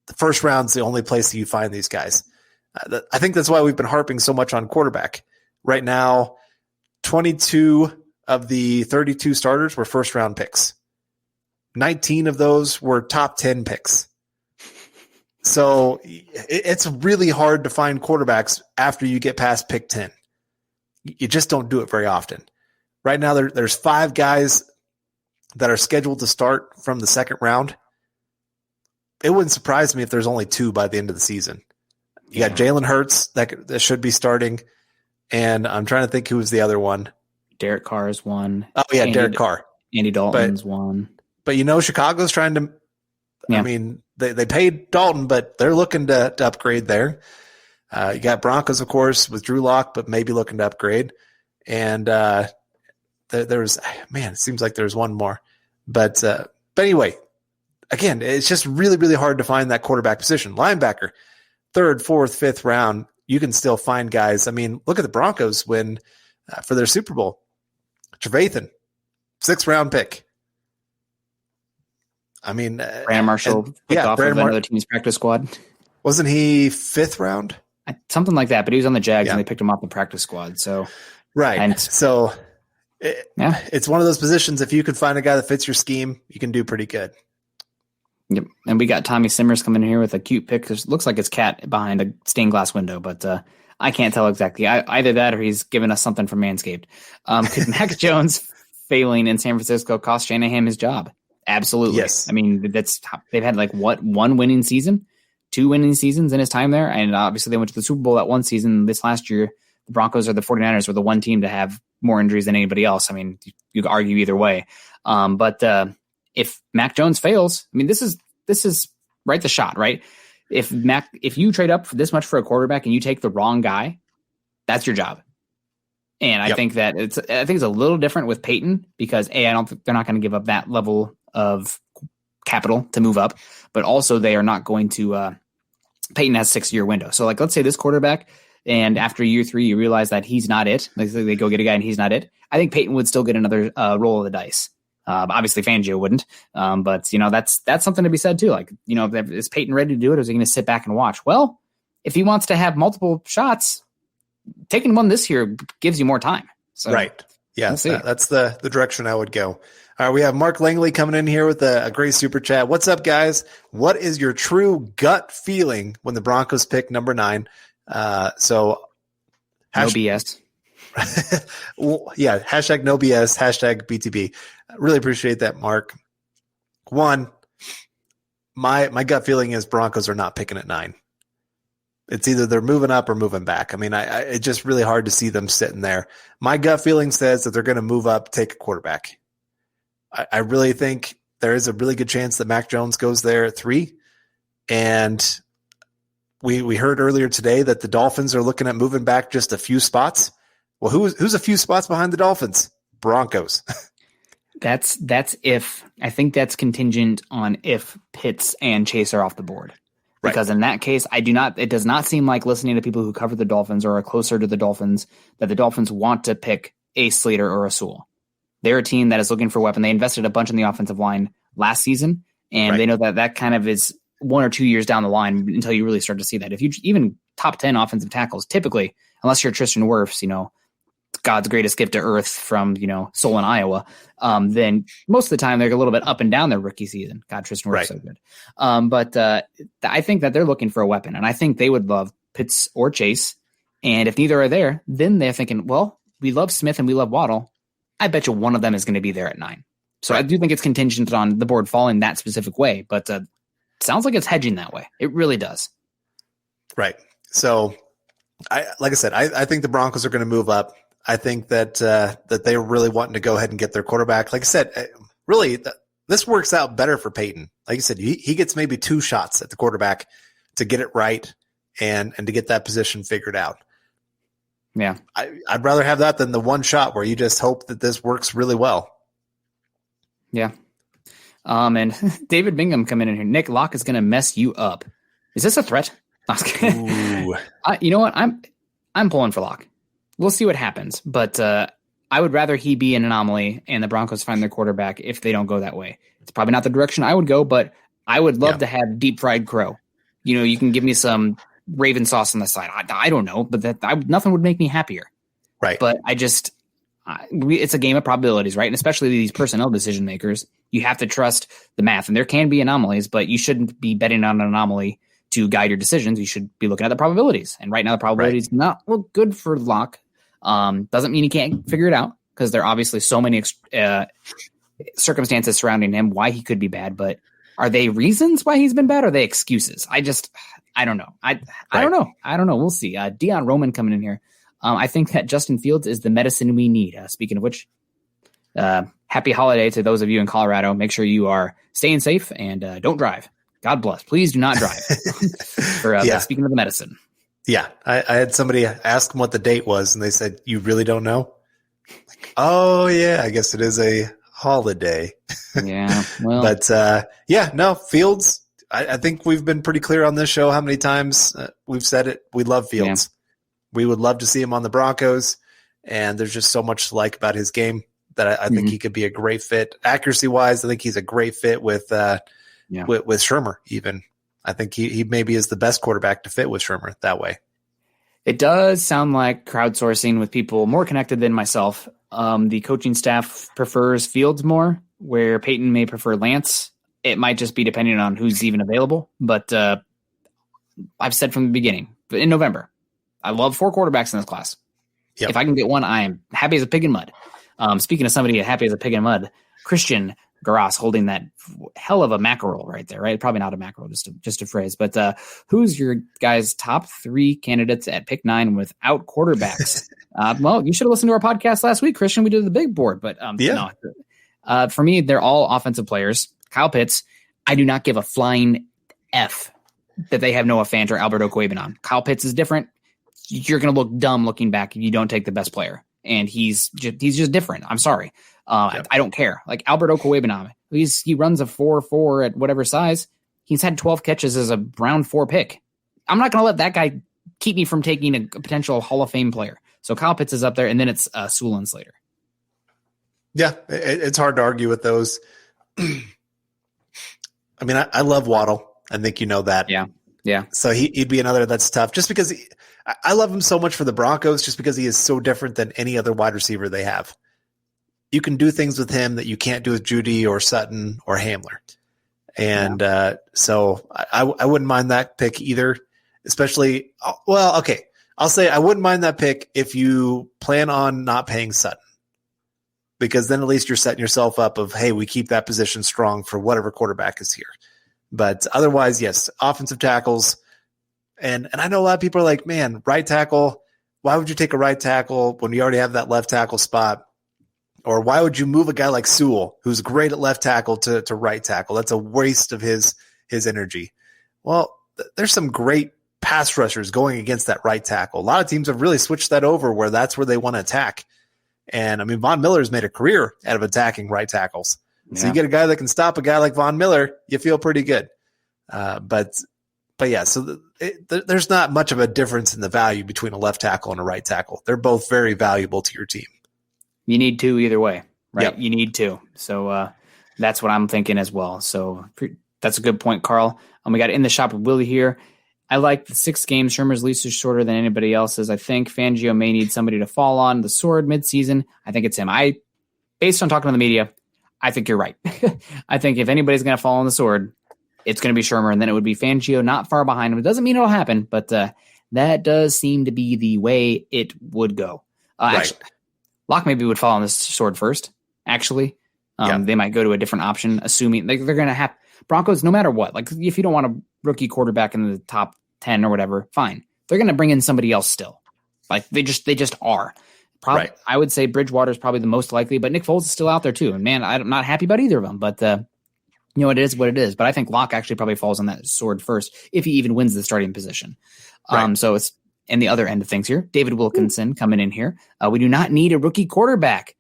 [SPEAKER 2] the first round's the only place that you find these guys. I think that's why we've been harping so much on quarterback. Right now, 22 of the 32 starters were first round picks. 19 of those were top 10 picks. So it's really hard to find quarterbacks after you get past pick 10. You just don't do it very often. Right now, there's 5 guys that are scheduled to start from the second round. It wouldn't surprise me if there's only 2 by the end of the season. You got Jalen Hurts that should be starting, and I'm trying to think who was the other one.
[SPEAKER 3] Derek Carr is one.
[SPEAKER 2] Oh, yeah, Derek Carr.
[SPEAKER 3] Andy Dalton's one.
[SPEAKER 2] But, Chicago's trying to I mean, they paid Dalton, but they're looking to upgrade there. You got Broncos, of course, with Drew Lock, but maybe looking to upgrade. And there's, man, it seems like there's one more. But anyway, again, it's just really, really hard to find that quarterback position. Linebacker, 3rd, 4th, 5th round, you can still find guys. I mean, look at the Broncos win for their Super Bowl. Trevathan, 6th round pick. I mean,
[SPEAKER 3] Brandon Marshall off of another team's practice squad.
[SPEAKER 2] Wasn't he 5th round?
[SPEAKER 3] Something like that, but he was on the Jags and they picked him off the practice squad. So
[SPEAKER 2] right. And so it's one of those positions. If you could find a guy that fits your scheme, you can do pretty good.
[SPEAKER 3] Yep. And we got Tommy Simmers coming in here with a cute pic. It looks like it's cat behind a stained glass window, but I can't tell exactly. Either that or he's giving us something from Manscaped. Could Mac Jones failing in San Francisco cost Shanahan his job? Absolutely. Yes. I mean, they've had like one winning season, 2 winning seasons in his time there. And obviously they went to the Super Bowl that one season. This last year, the Broncos or the 49ers were the one team to have more injuries than anybody else. I mean, you could argue either way. But if Mac Jones fails, I mean, this is right the shot, right? If you trade up for this much for a quarterback and you take the wrong guy, that's your job. And I think that it's a little different with Peyton because I don't think they're not going to give up that level of capital to move up, but also they are not going to, Peyton has 6-year window. So like, let's say this quarterback, and after year 3, you realize that he's not it. Like they go get a guy and he's not it. I think Peyton would still get another roll of the dice. Obviously Fangio wouldn't. But that's something to be said too. Like, is Peyton ready to do it? Or is he going to sit back and watch? Well, if he wants to have multiple shots, taking one this year gives you more time. So.
[SPEAKER 2] Right. Yeah, that's the direction I would go. All right, we have Mark Langley coming in here with a great super chat. What's up, guys? What is your true gut feeling when the Broncos pick number 9? So
[SPEAKER 3] no BS.
[SPEAKER 2] Well, yeah, hashtag no BS, hashtag BTB. I really appreciate that, Mark. One, my gut feeling is Broncos are not picking at 9. It's either they're moving up or moving back. I mean, it's just really hard to see them sitting there. My gut feeling says that they're going to move up, take a quarterback. I really think there is a really good chance that Mac Jones goes there at 3. And we heard earlier today that the Dolphins are looking at moving back just a few spots. Well, who's a few spots behind the Dolphins? Broncos.
[SPEAKER 3] That's if. I think that's contingent on if Pitts and Chase are off the board. Because in that case, it does not seem like, listening to people who cover the Dolphins or are closer to the Dolphins, that the Dolphins want to pick a Slater or a Sewell. They're a team that is looking for a weapon. They invested a bunch in the offensive line last season, and they know that kind of is 1 or 2 years down the line until you really start to see that. If you even top 10 offensive tackles, typically, unless you're Tristan Wirfs, God's greatest gift to earth from, Solon, Iowa, then most of the time they're a little bit up and down their rookie season. God, Tristan Wirfs so good. But I think that they're looking for a weapon, and I think they would love Pitts or Chase. And if neither are there, then they're thinking, well, we love Smith and we love Waddle. I bet you one of them is going to be there at 9. So I do think it's contingent on the board falling that specific way, but sounds like it's hedging that way. It really does. Right.
[SPEAKER 2] So like I said, I think the Broncos are going to move up. I think that they're really wanting to go ahead and get their quarterback. Like I said, really, this works out better for Peyton. Like I said, he gets maybe 2 shots at the quarterback to get it right and to get that position figured out.
[SPEAKER 3] Yeah.
[SPEAKER 2] I'd rather have that than the 1 shot where you just hope that this works really well.
[SPEAKER 3] Yeah. And David Bingham coming in here. Nick, Locke is going to mess you up. Is this a threat?
[SPEAKER 2] Ooh.
[SPEAKER 3] You know what? I'm pulling for Locke. We'll see what happens, but I would rather he be an anomaly and the Broncos find their quarterback if they don't go that way. It's probably not the direction I would go, but I would love to have deep fried crow. You can give me some Raven sauce on the side. I don't know, but nothing would make me happier.
[SPEAKER 2] Right.
[SPEAKER 3] But it's a game of probabilities, right? And especially these personnel decision makers, you have to trust the math, and there can be anomalies, but you shouldn't be betting on an anomaly to guide your decisions. You should be looking at the probabilities. And right now the probabilities not look good for Locke. Doesn't mean he can't figure it out, because there are obviously so many circumstances surrounding him why he could be bad, but are they reasons why he's been bad? Or are they excuses? I don't know. I don't know. We'll see. Dion Roman coming in here. I think that Justin Fields is the medicine we need. Speaking of which, happy holiday to those of you in Colorado. Make sure you are staying safe and don't drive. God bless. Please do not drive. Speaking of the medicine.
[SPEAKER 2] Yeah. I had somebody ask them what the date was, and they said, "You really don't know?" Like, oh, yeah, I guess it is a holiday.
[SPEAKER 3] Yeah. Well,
[SPEAKER 2] but Fields, I think we've been pretty clear on this show how many times we've said it. We love Fields. Yeah. We would love to see him on the Broncos, and there's just so much to like about his game that I think he could be a great fit. Accuracy-wise, I think he's a great fit with Shurmur even. I think he maybe is the best quarterback to fit with Shurmur that way.
[SPEAKER 3] It does sound like crowdsourcing with people more connected than myself. The coaching staff prefers Fields more, where Peyton may prefer Lance. It might just be depending on who's even available. But I've said from the beginning, in November, I love 4 quarterbacks in this class. Yep. If I can get one, I am happy as a pig in mud. Speaking of somebody happy as a pig in mud, Christian Garas holding that hell of a mackerel right there, right? Probably not a mackerel, just a phrase. But who's your guys' top 3 candidates at pick 9 without quarterbacks? Well, you should have listened to our podcast last week, Christian. We did the big board, but for me, they're all offensive players. Kyle Pitts, I do not give a flying F that they have Noah Fant or Albert Okwuegbunam. Kyle Pitts is different. You're going to look dumb looking back if you don't take the best player, and he's just different. I'm sorry. I don't care. Like Albert Okwuegbunam, he runs a 4.4 at whatever size. He's had 12 catches as a round 4 pick. I'm not going to let that guy keep me from taking a potential Hall of Fame player. So Kyle Pitts is up there, and then it's Sewell and Slater.
[SPEAKER 2] Yeah, it's hard to argue with those. I mean, I love Waddle. I think you know that.
[SPEAKER 3] Yeah.
[SPEAKER 2] So he'd be another that's tough, just because I love him so much for the Broncos, just because he is so different than any other wide receiver they have. you can do things with him that you can't do with Judy or Sutton or Hamler. And so I wouldn't mind that pick either, especially, well, okay. I'll say I wouldn't mind that pick if you plan on not paying Sutton, because then at least you're setting yourself up of, hey, we keep that position strong for whatever quarterback is here. But otherwise, yes, offensive tackles. And I know a lot of people are like, man, right tackle, why would you take a right tackle when you already have that left tackle spot? Or why would you move a guy like Sewell, who's great at left tackle, to right tackle? That's a waste of his energy. Well, there's some great pass rushers going against that right tackle. A lot of teams have really switched that over where that's where they want to attack. And I mean, Von Miller's made a career out of attacking right tackles. Yeah. So you get a guy that can stop a guy like Von Miller, you feel pretty good. But yeah, so there's not much of a difference in the value between a left tackle and a right tackle. They're both very valuable to your team. You
[SPEAKER 3] need two either way, right? Yep. You need two. So that's what I'm thinking as well. So that's a good point, Carl. We got In the Shop with Willie here. I like the 6 games. Shermer's lease is shorter than anybody else's. I think Fangio may need somebody to fall on the sword midseason. I think it's him. Based on talking to the media, I think you're right. I think if anybody's going to fall on the sword, it's going to be Shermer, and then it would be Fangio not far behind him. It doesn't mean it'll happen, but that does seem to be the way it would go.
[SPEAKER 2] Right.
[SPEAKER 3] Actually, Locke maybe would fall on this sword first, actually. They might go to a different option, assuming they're going to have Broncos, no matter what. Like, if you don't want a rookie quarterback in the top 10 or whatever, fine. They're going to bring in somebody else still. Like, they just are. Right. I would say Bridgewater is probably the most likely, but Nick Foles is still out there too. And man, I'm not happy about either of them, but you know, it is what it is. But I think Locke actually probably falls on that sword first, if he even wins the starting position. Right. So it's in the other end of things here. David Wilkinson coming in here. We do not need a rookie quarterback.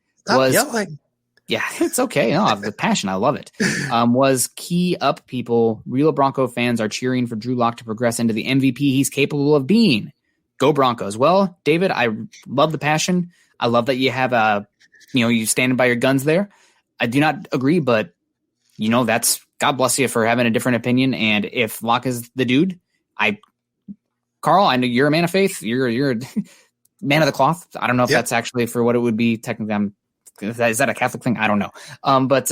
[SPEAKER 3] Yeah, it's okay. No, I have the passion. I love it. Was key up people. Real Bronco fans are cheering for Drew Lock to progress into the MVP he's capable of being. Go Broncos. Well, David, I love the passion. I love that you have you standing by your guns there. I do not agree, but that's God bless you for having a different opinion. And if Lock is the dude, Carl, I know you're a man of faith. You're a man of the cloth. I don't know if that's actually for what it would be technically. Is that a Catholic thing? I don't know. But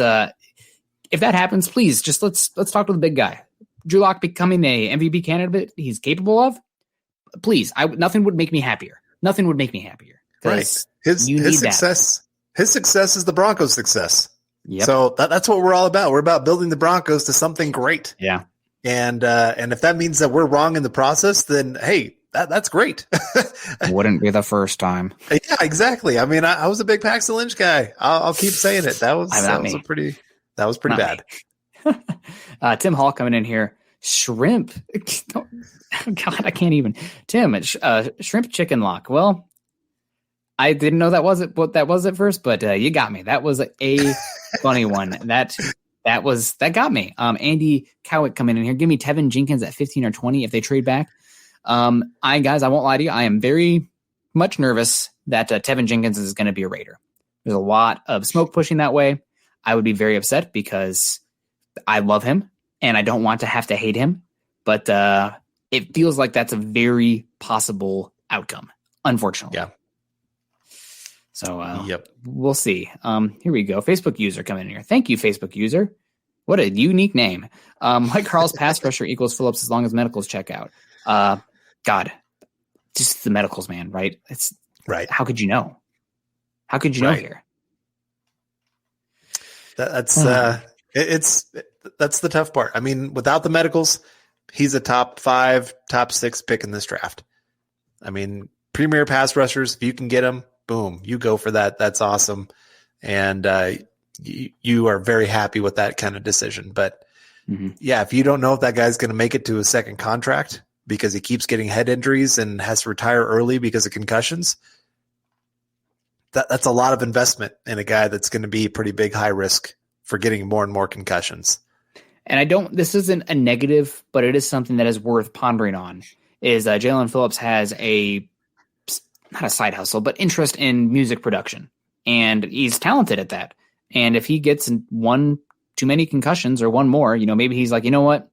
[SPEAKER 3] if that happens, please just let's talk to the big guy. Drew Lock becoming a MVP candidate he's capable of. Please, nothing would make me happier. Nothing would make me happier.
[SPEAKER 2] Right. His success. His success is the Broncos' success. Yep. So that's what we're all about. We're about building the Broncos to something great.
[SPEAKER 3] Yeah.
[SPEAKER 2] And if that means that we're wrong in the process, then hey, that's great.
[SPEAKER 3] Wouldn't be the first time.
[SPEAKER 2] Yeah, exactly. I mean, I was a big Paxton Lynch guy. I'll keep saying it. That was pretty bad.
[SPEAKER 3] Tim Hall coming in here. Shrimp. God, I can't even. Tim, shrimp chicken lock. Well, I didn't know what that was at first, but you got me. That was a funny one. That got me. Andy Cowick coming in here. Give me Tevin Jenkins at 15 or 20 if they trade back. I won't lie to you. I am very much nervous that Tevin Jenkins is going to be a Raider. There's a lot of smoke pushing that way. I would be very upset because I love him and I don't want to have to hate him. But it feels like that's a very possible outcome, unfortunately.
[SPEAKER 2] Yeah.
[SPEAKER 3] So We'll see. Here we go. Facebook user coming in here. Thank you, Facebook user. What a unique name. Mike Carl's pass rusher equals Phillips as long as medicals check out. God, just the medicals, man, right? It's
[SPEAKER 2] right.
[SPEAKER 3] How could you know? How could you know here?
[SPEAKER 2] That's the tough part. I mean, without the medicals, he's a top 5, top 6 pick in this draft. I mean, premier pass rushers, if you can get them, boom, you go for that. That's awesome. And you are very happy with that kind of decision. But yeah, if you don't know if that guy's going to make it to a second contract because he keeps getting head injuries and has to retire early because of concussions, that's a lot of investment in a guy that's going to be pretty big high risk for getting more and more concussions.
[SPEAKER 3] And this isn't a negative, but it is something that is worth pondering on, is Jalen Phillips has not a side hustle, but interest in music production. And he's talented at that. And if he gets one too many concussions or one more, maybe he's like, you know what?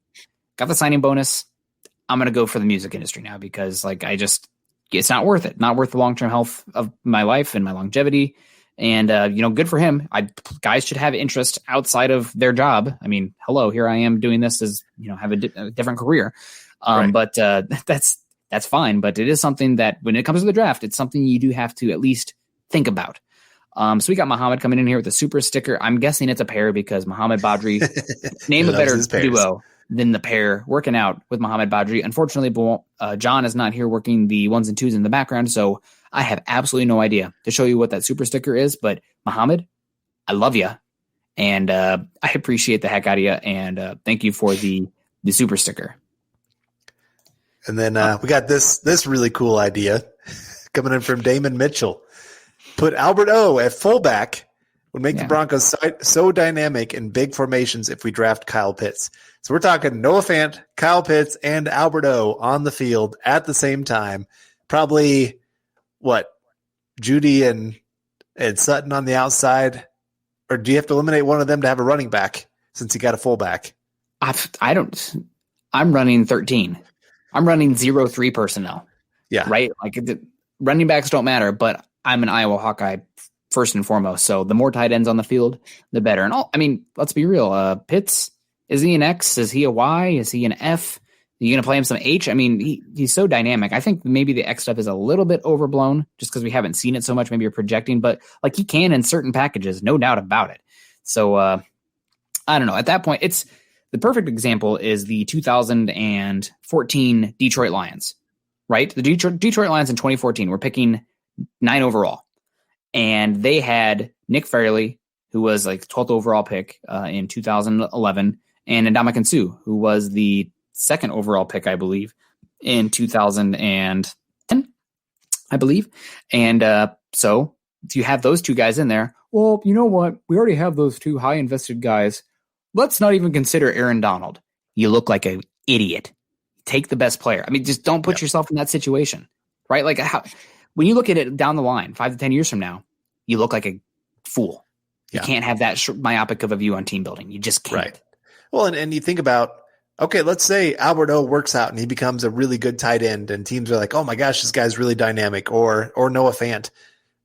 [SPEAKER 3] Got the signing bonus. I'm going to go for the music industry now because it's not worth it. Not worth the long-term health of my life and my longevity. And, good for him. Guys should have interest outside of their job. I mean, hello, here I am doing this as, have a different career. But that's fine. But it is something that when it comes to the draft, it's something you do have to at least think about. So we got Muhammad coming in here with a super sticker. I'm guessing it's a pair because Muhammad Badri, name a better duo than the pair working out with Muhammad Badri. Unfortunately, John is not here working the 1s and 2s in the background. So I have absolutely no idea to show you what that super sticker is. But Muhammad, I love you. And I appreciate the heck out of you. And thank you for the super sticker.
[SPEAKER 2] And then we got this really cool idea coming in from Damon Mitchell. Put Albert O at fullback would make the Broncos so dynamic in big formations if we draft Kyle Pitts. So we're talking Noah Fant, Kyle Pitts, and Albert O on the field at the same time. Probably, Judy and Sutton on the outside? Or do you have to eliminate one of them to have a running back since you got a fullback?
[SPEAKER 3] I'm running 13. I'm running 0-3 personnel. Yeah. Right? Like running backs don't matter, but I'm an Iowa Hawkeye first and foremost. So the more tight ends on the field, the better. And let's be real. Pitts, is he an X? Is he a Y? Is he an F? Are you going to play him some H? I mean, he's so dynamic. I think maybe the X stuff is a little bit overblown just because we haven't seen it so much. Maybe you're projecting, but like he can in certain packages, no doubt about it. So I don't know. At that point, it's the perfect example is the 2014 Detroit Lions, right? The Detroit Lions in 2014 were picking 9 overall. And they had Nick Farley, who was like 12th overall pick in 2011, and Ndamukong Suh, who was the 2nd overall pick, I believe, in 2010, I believe. And so if you have those two guys in there, well, you know what? We already have those two high invested guys. Let's not even consider Aaron Donald. You look like an idiot. Take the best player. I mean, just don't put yourself in that situation, right? Like when you look at it down the line, 5 to 10 years from now, you look like a fool. You can't have that myopic of a view on team building. You just can't. Right.
[SPEAKER 2] Well, and you think about, okay, let's say Albert O works out and he becomes a really good tight end and teams are like, oh my gosh, this guy's really dynamic, or Noah Fant.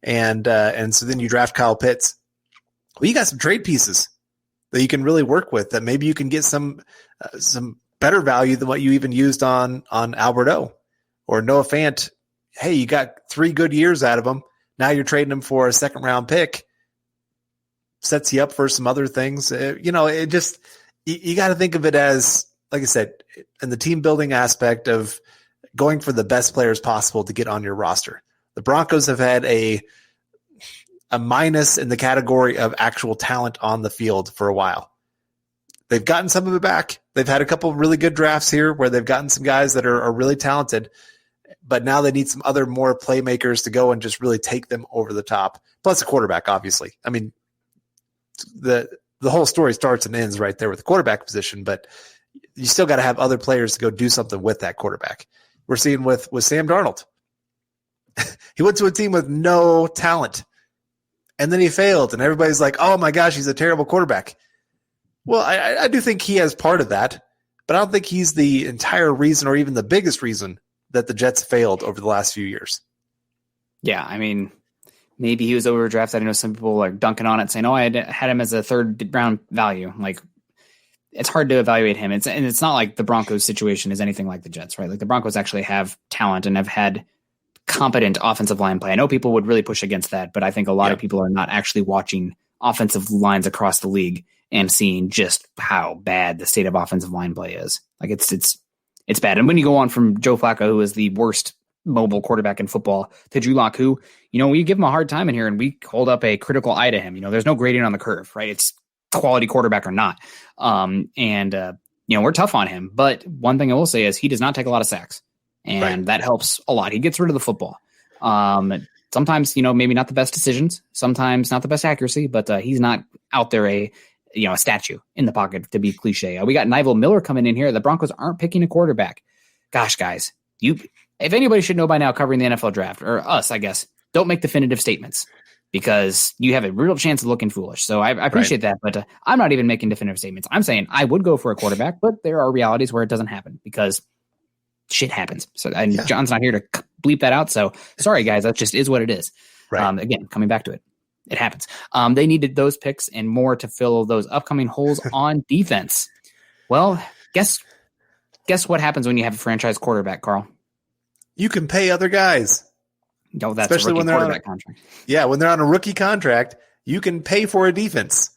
[SPEAKER 2] And so then you draft Kyle Pitts. Well, you got some trade pieces that you can really work with that maybe you can get some better value than what you even used on Albert O or Noah Fant. Hey, you got 3 good years out of him. Now you're trading him for a 2nd round pick. Sets you up for some other things. It just, you got to think of it as, like I said, in the team building aspect of going for the best players possible to get on your roster. The Broncos have had a minus in the category of actual talent on the field for a while. They've gotten some of it back. They've had a couple of really good drafts here where they've gotten some guys that are really talented, but now they need some other more playmakers to go and just really take them over the top. Plus a quarterback, obviously. I mean, the whole story starts and ends right there with the quarterback position, but you still got to have other players to go do something with that quarterback. We're seeing with Sam Darnold. He went to a team with no talent, and then he failed, and everybody's like, oh my gosh, he's a terrible quarterback. Well, I do think he has part of that, but I don't think he's the entire reason or even the biggest reason that the Jets failed over the last few years.
[SPEAKER 3] Yeah, I mean, maybe he was overdrafted. I know some people are dunking on it, saying, "Oh, I had him as a 3rd round value." Like, it's hard to evaluate him. It's not like the Broncos situation is anything like the Jets, right? Like the Broncos actually have talent and have had competent offensive line play. I know people would really push against that, but I think a lot of people are not actually watching offensive lines across the league and seeing just how bad the state of offensive line play is. Like it's bad. And when you go on from Joe Flacco, who is the worst mobile quarterback in football, to Drew Lock, who, we give him a hard time in here and we hold up a critical eye to him. There's no grading on the curve, right? It's quality quarterback or not. We're tough on him. But one thing I will say is he does not take a lot of sacks, and that helps a lot. He gets rid of the football. Sometimes, maybe not the best decisions, sometimes not the best accuracy, but he's not out there a statue in the pocket, to be cliche. We got Nivell Miller coming in here. The Broncos aren't picking a quarterback. Gosh, guys, if anybody should know by now covering the NFL draft, or us, I guess, don't make definitive statements because you have a real chance of looking foolish. So I appreciate that, but I'm not even making definitive statements. I'm saying I would go for a quarterback, but there are realities where it doesn't happen because shit happens. So John's not here to bleep that out. So sorry, guys, that just is what it is. Right. Again, coming back to it. it happens. They needed those picks and more to fill those upcoming holes on defense. Well, guess what happens when you have a franchise quarterback, Carl?
[SPEAKER 2] You can pay other guys.
[SPEAKER 3] No, that's
[SPEAKER 2] especially
[SPEAKER 3] a rookie
[SPEAKER 2] when they're
[SPEAKER 3] quarterback contract.
[SPEAKER 2] Yeah, when they're on a rookie contract, you can pay for a defense.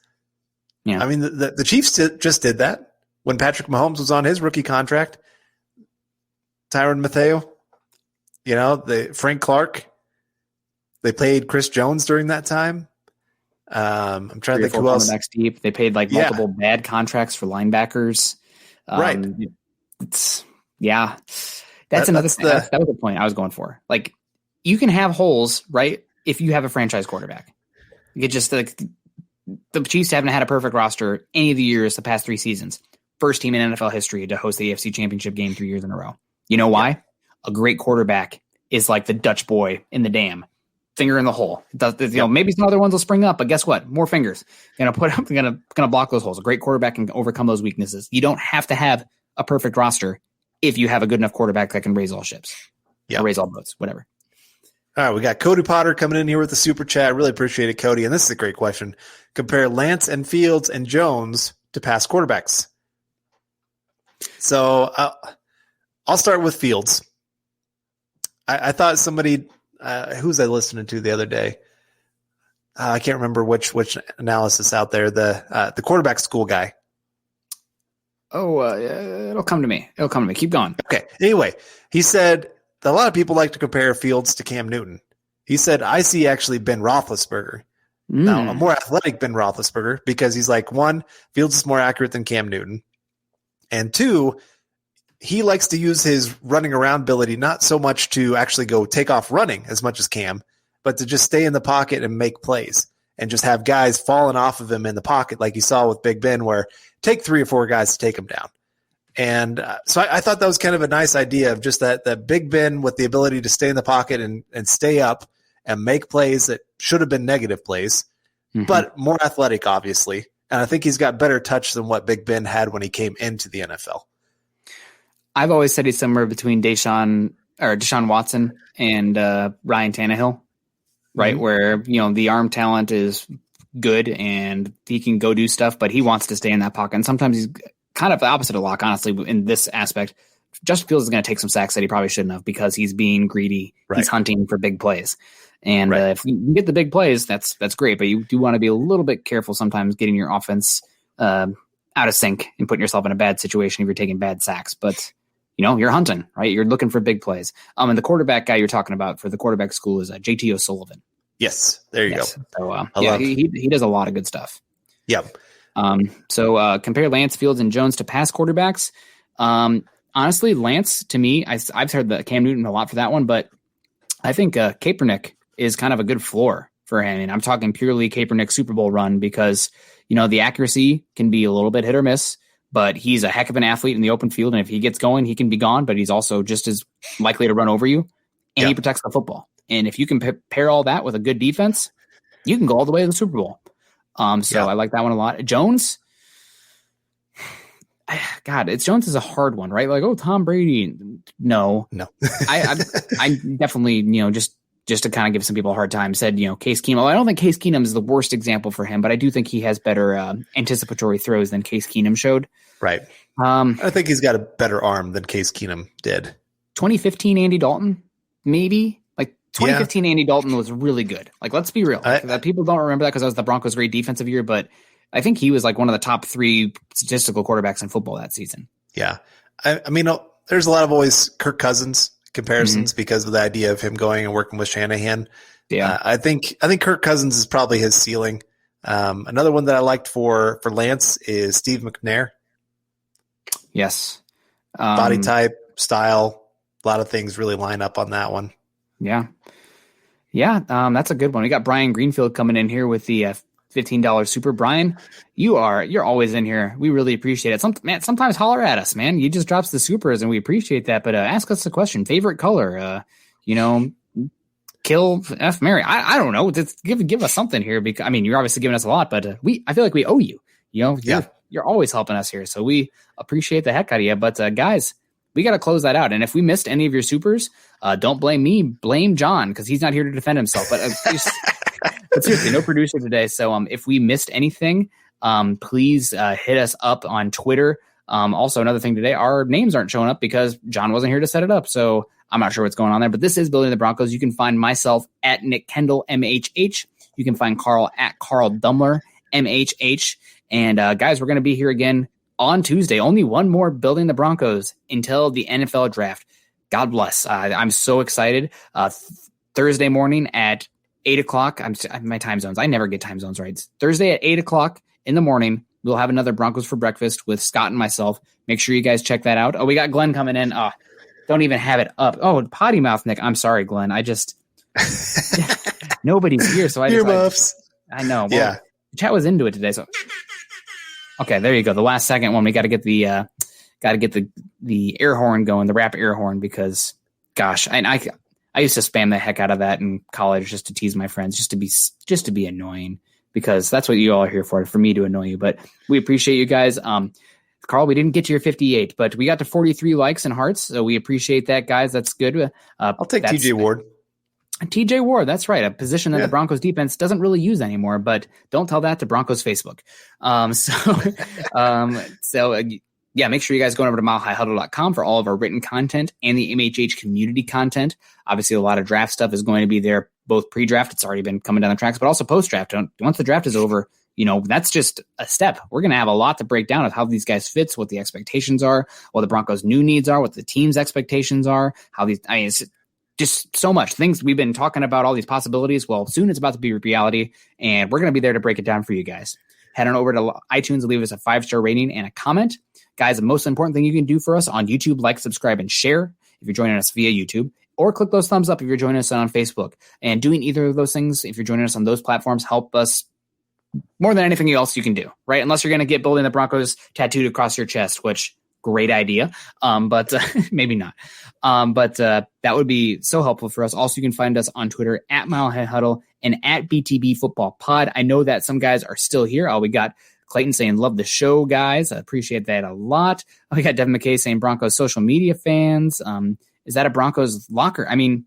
[SPEAKER 3] Yeah.
[SPEAKER 2] I mean, the Chiefs just did that when Patrick Mahomes was on his rookie contract. Tyrann Mathieu, Frank Clark. They paid Chris Jones during that time. I'm trying to think who else.
[SPEAKER 3] Deep. They paid multiple bad contracts for linebackers.
[SPEAKER 2] Right.
[SPEAKER 3] That's another thing. That was the point I was going for. You can have holes, right? If you have a franchise quarterback, you get just the Chiefs haven't had a perfect roster any of the years the past 3 seasons. First team in NFL history to host the AFC Championship game 3 years in a row. You know why? Yeah. A great quarterback is like the Dutch boy in the dam, finger in the hole. Maybe some other ones will spring up, but guess what? More fingers. Gonna block those holes. A great quarterback can overcome those weaknesses. You don't have to have a perfect roster if you have a good enough quarterback that can raise all ships. Yeah, raise all boats, whatever.
[SPEAKER 2] All right, we got Cody Potter coming in here with the super chat. Really appreciate it, Cody. And this is a great question. Compare Lance and Fields and Jones to past quarterbacks. So I'll start with Fields. I thought somebody who was I listening to the other day? I can't remember which analysis out there. The quarterback school guy.
[SPEAKER 3] It'll come to me. Keep going.
[SPEAKER 2] Okay. Anyway, he said a lot of people like to compare Fields to Cam Newton. He said, I see actually Ben Roethlisberger. Now, a more athletic Ben Roethlisberger because he's one, Fields is more accurate than Cam Newton. And 2, he likes to use his running around ability not so much to actually go take off running as much as Cam, but to just stay in the pocket and make plays and just have guys falling off of him in the pocket like you saw with Big Ben where take 3 or 4 guys to take him down. And so I thought that was kind of a nice idea of just that Big Ben with the ability to stay in the pocket and stay up and make plays that should have been negative plays, but more athletic, obviously. And I think he's got better touch than what Big Ben had when he came into the NFL.
[SPEAKER 3] I've always said he's somewhere between Deshaun Watson and Ryan Tannehill, right? Where, the arm talent is good and he can go do stuff, but he wants to stay in that pocket. And sometimes he's kind of the opposite of Locke, honestly, in this aspect. Justin Fields is going to take some sacks that he probably shouldn't have because he's being greedy. Right. He's hunting for big plays. And if you get the big plays, that's great. But you do want to be a little bit careful sometimes getting your offense out of sync and putting yourself in a bad situation if you're taking bad sacks. But, you're hunting, right? You're looking for big plays. And the quarterback guy you're talking about for the quarterback school is JT O'Sullivan.
[SPEAKER 2] Yes, there you go.
[SPEAKER 3] So, he does a lot of good stuff.
[SPEAKER 2] Yep.
[SPEAKER 3] So compare Lance, Fields, and Jones to past quarterbacks. Honestly, Lance, to me, I've heard the Cam Newton a lot for that one, but I think Kaepernick is kind of a good floor for him. And I'm talking purely Kaepernick Super Bowl run because, the accuracy can be a little bit hit or miss, but he's a heck of an athlete in the open field. And if he gets going, he can be gone, but he's also just as likely to run over you. And he protects the football. And if you can pair all that with a good defense, you can go all the way to the Super Bowl. I like that one a lot. Jones, Jones is a hard one, right? Tom Brady. No. I definitely, just to kind of give some people a hard time, said, Case Keenum. I don't think Case Keenum is the worst example for him, but I do think he has better anticipatory throws than Case Keenum showed.
[SPEAKER 2] Right. I think he's got a better arm than Case Keenum did.
[SPEAKER 3] 2015 Andy Dalton, maybe. 2015 Andy Dalton was really good. Let's be real. People don't remember that because that was the Broncos' great defensive year, but I think he was one of the top 3 statistical quarterbacks in football that season. Yeah.
[SPEAKER 2] I mean, there's a lot of always Kirk Cousins comparisons because of the idea of him going and working with Shanahan.
[SPEAKER 3] Yeah.
[SPEAKER 2] I think Kirk Cousins is probably his ceiling. Another one that I liked for Lance is Steve McNair.
[SPEAKER 3] Yes.
[SPEAKER 2] Body type, style, a lot of things really line up on that one.
[SPEAKER 3] Yeah. Yeah. That's a good one. We got Brian Greenfield coming in here with the $15 super. Brian, you're always in here. We really appreciate it. Sometimes holler at us, man. You just drops the supers and we appreciate that. But ask us a question. Favorite color, kill F Mary. I don't know. Just give us something here because you're obviously giving us a lot, but I feel like we owe you. You're always helping us here. So we appreciate the heck out of you. But guys, we got to close that out. And if we missed any of your supers, don't blame me. Blame John because he's not here to defend himself. But But seriously, no producer today. So if we missed anything, please hit us up on Twitter. Also, another thing today, our names aren't showing up because John wasn't here to set it up. So I'm not sure what's going on there. But this is Building the Broncos. You can find myself at Nick Kendell, MHH. You can find Carl at Carl Dumler, MHH. And guys, we're going to be here again on Tuesday. Only one more Building the Broncos until the NFL draft. God bless. I'm so excited. Thursday morning at 8 o'clock. My time zones. I never get time zones right. Thursday at 8 o'clock in the morning. We'll have another Broncos for breakfast with Scott and myself. Make sure you guys check that out. Oh, we got Glenn coming in. Don't even have it up. Oh, potty mouth, Nick. I'm sorry, Glenn. Nobody's here, so I know. Well,
[SPEAKER 2] yeah.
[SPEAKER 3] The chat was into it today, so okay, there you go. The last second one, we got to get the air horn going, the rap air horn, because gosh, I used to spam the heck out of that in college just to tease my friends, just to be annoying, because that's what you all are here for me to annoy you. But we appreciate you guys. Carl, we didn't get to your 58, but we got to 43 likes and hearts, so we appreciate that, guys. That's good.
[SPEAKER 2] I'll take TJ Ward.
[SPEAKER 3] TJ Ward, that's right. A position that the Broncos defense doesn't really use anymore, but don't tell that to Broncos Facebook. Make sure you guys go over to milehighhuddle.com for all of our written content and the MHH community content. Obviously, a lot of draft stuff is going to be there, both pre-draft. It's already been coming down the tracks, but also post-draft. Once the draft is over, that's just a step. We're going to have a lot to break down of how these guys fits, what the expectations are, what the Broncos' new needs are, what the team's expectations are, it's just so much things we've been talking about, all these possibilities. Well, soon it's about to be reality, and we're going to be there to break it down for you guys. Head on over to iTunes and leave us a 5-star rating and a comment. Guys, the most important thing you can do for us on YouTube, like, subscribe, and share if you're joining us via YouTube, or click those thumbs up if you're joining us on Facebook. And doing either of those things, if you're joining us on those platforms, help us more than anything else you can do, right? Unless you're going to get Building the Broncos tattooed across your chest, which great idea, but maybe not. But that would be so helpful for us. Also, you can find us on Twitter at Mile High Huddle and at BTB Football Pod. I know that some guys are still here. We got Clayton saying, love the show, guys. I appreciate that a lot. We got Devin McKay saying Broncos social media fans. Is that a Broncos locker? I mean,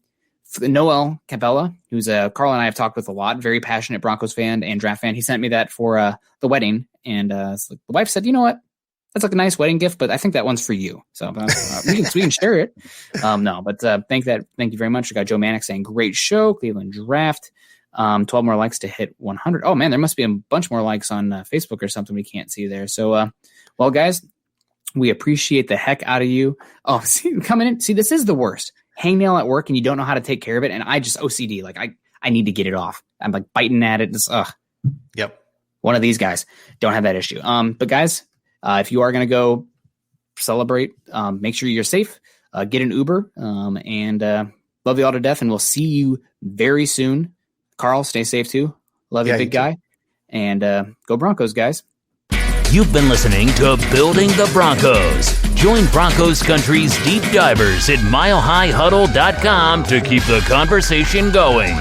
[SPEAKER 3] Noel Capella, who's Carl and I have talked with a lot, very passionate Broncos fan and draft fan. He sent me that for the wedding. And the wife said, you know what? That's like a nice wedding gift, but I think that one's for you. So we can share it. Thank you very much. We got Joe Manick saying, great show, Cleveland Draft. 12 more likes to hit 100. Oh man, there must be a bunch more likes on Facebook or something we can't see there. So, well, guys, we appreciate the heck out of you. Oh, see, coming in. See, this is the worst. Hangnail at work and you don't know how to take care of it. And I just OCD, like I need to get it off. I'm like biting at it. Just,
[SPEAKER 2] Yep.
[SPEAKER 3] One of these guys don't have that issue. But guys, if you are going to go celebrate, make sure you're safe, get an Uber, and love you all to death. And we'll see you very soon. Carl, stay safe too. Love you, big guy. And go Broncos, guys.
[SPEAKER 1] You've been listening to Building the Broncos. Join Broncos Country's deep divers at milehighhuddle.com to keep the conversation going.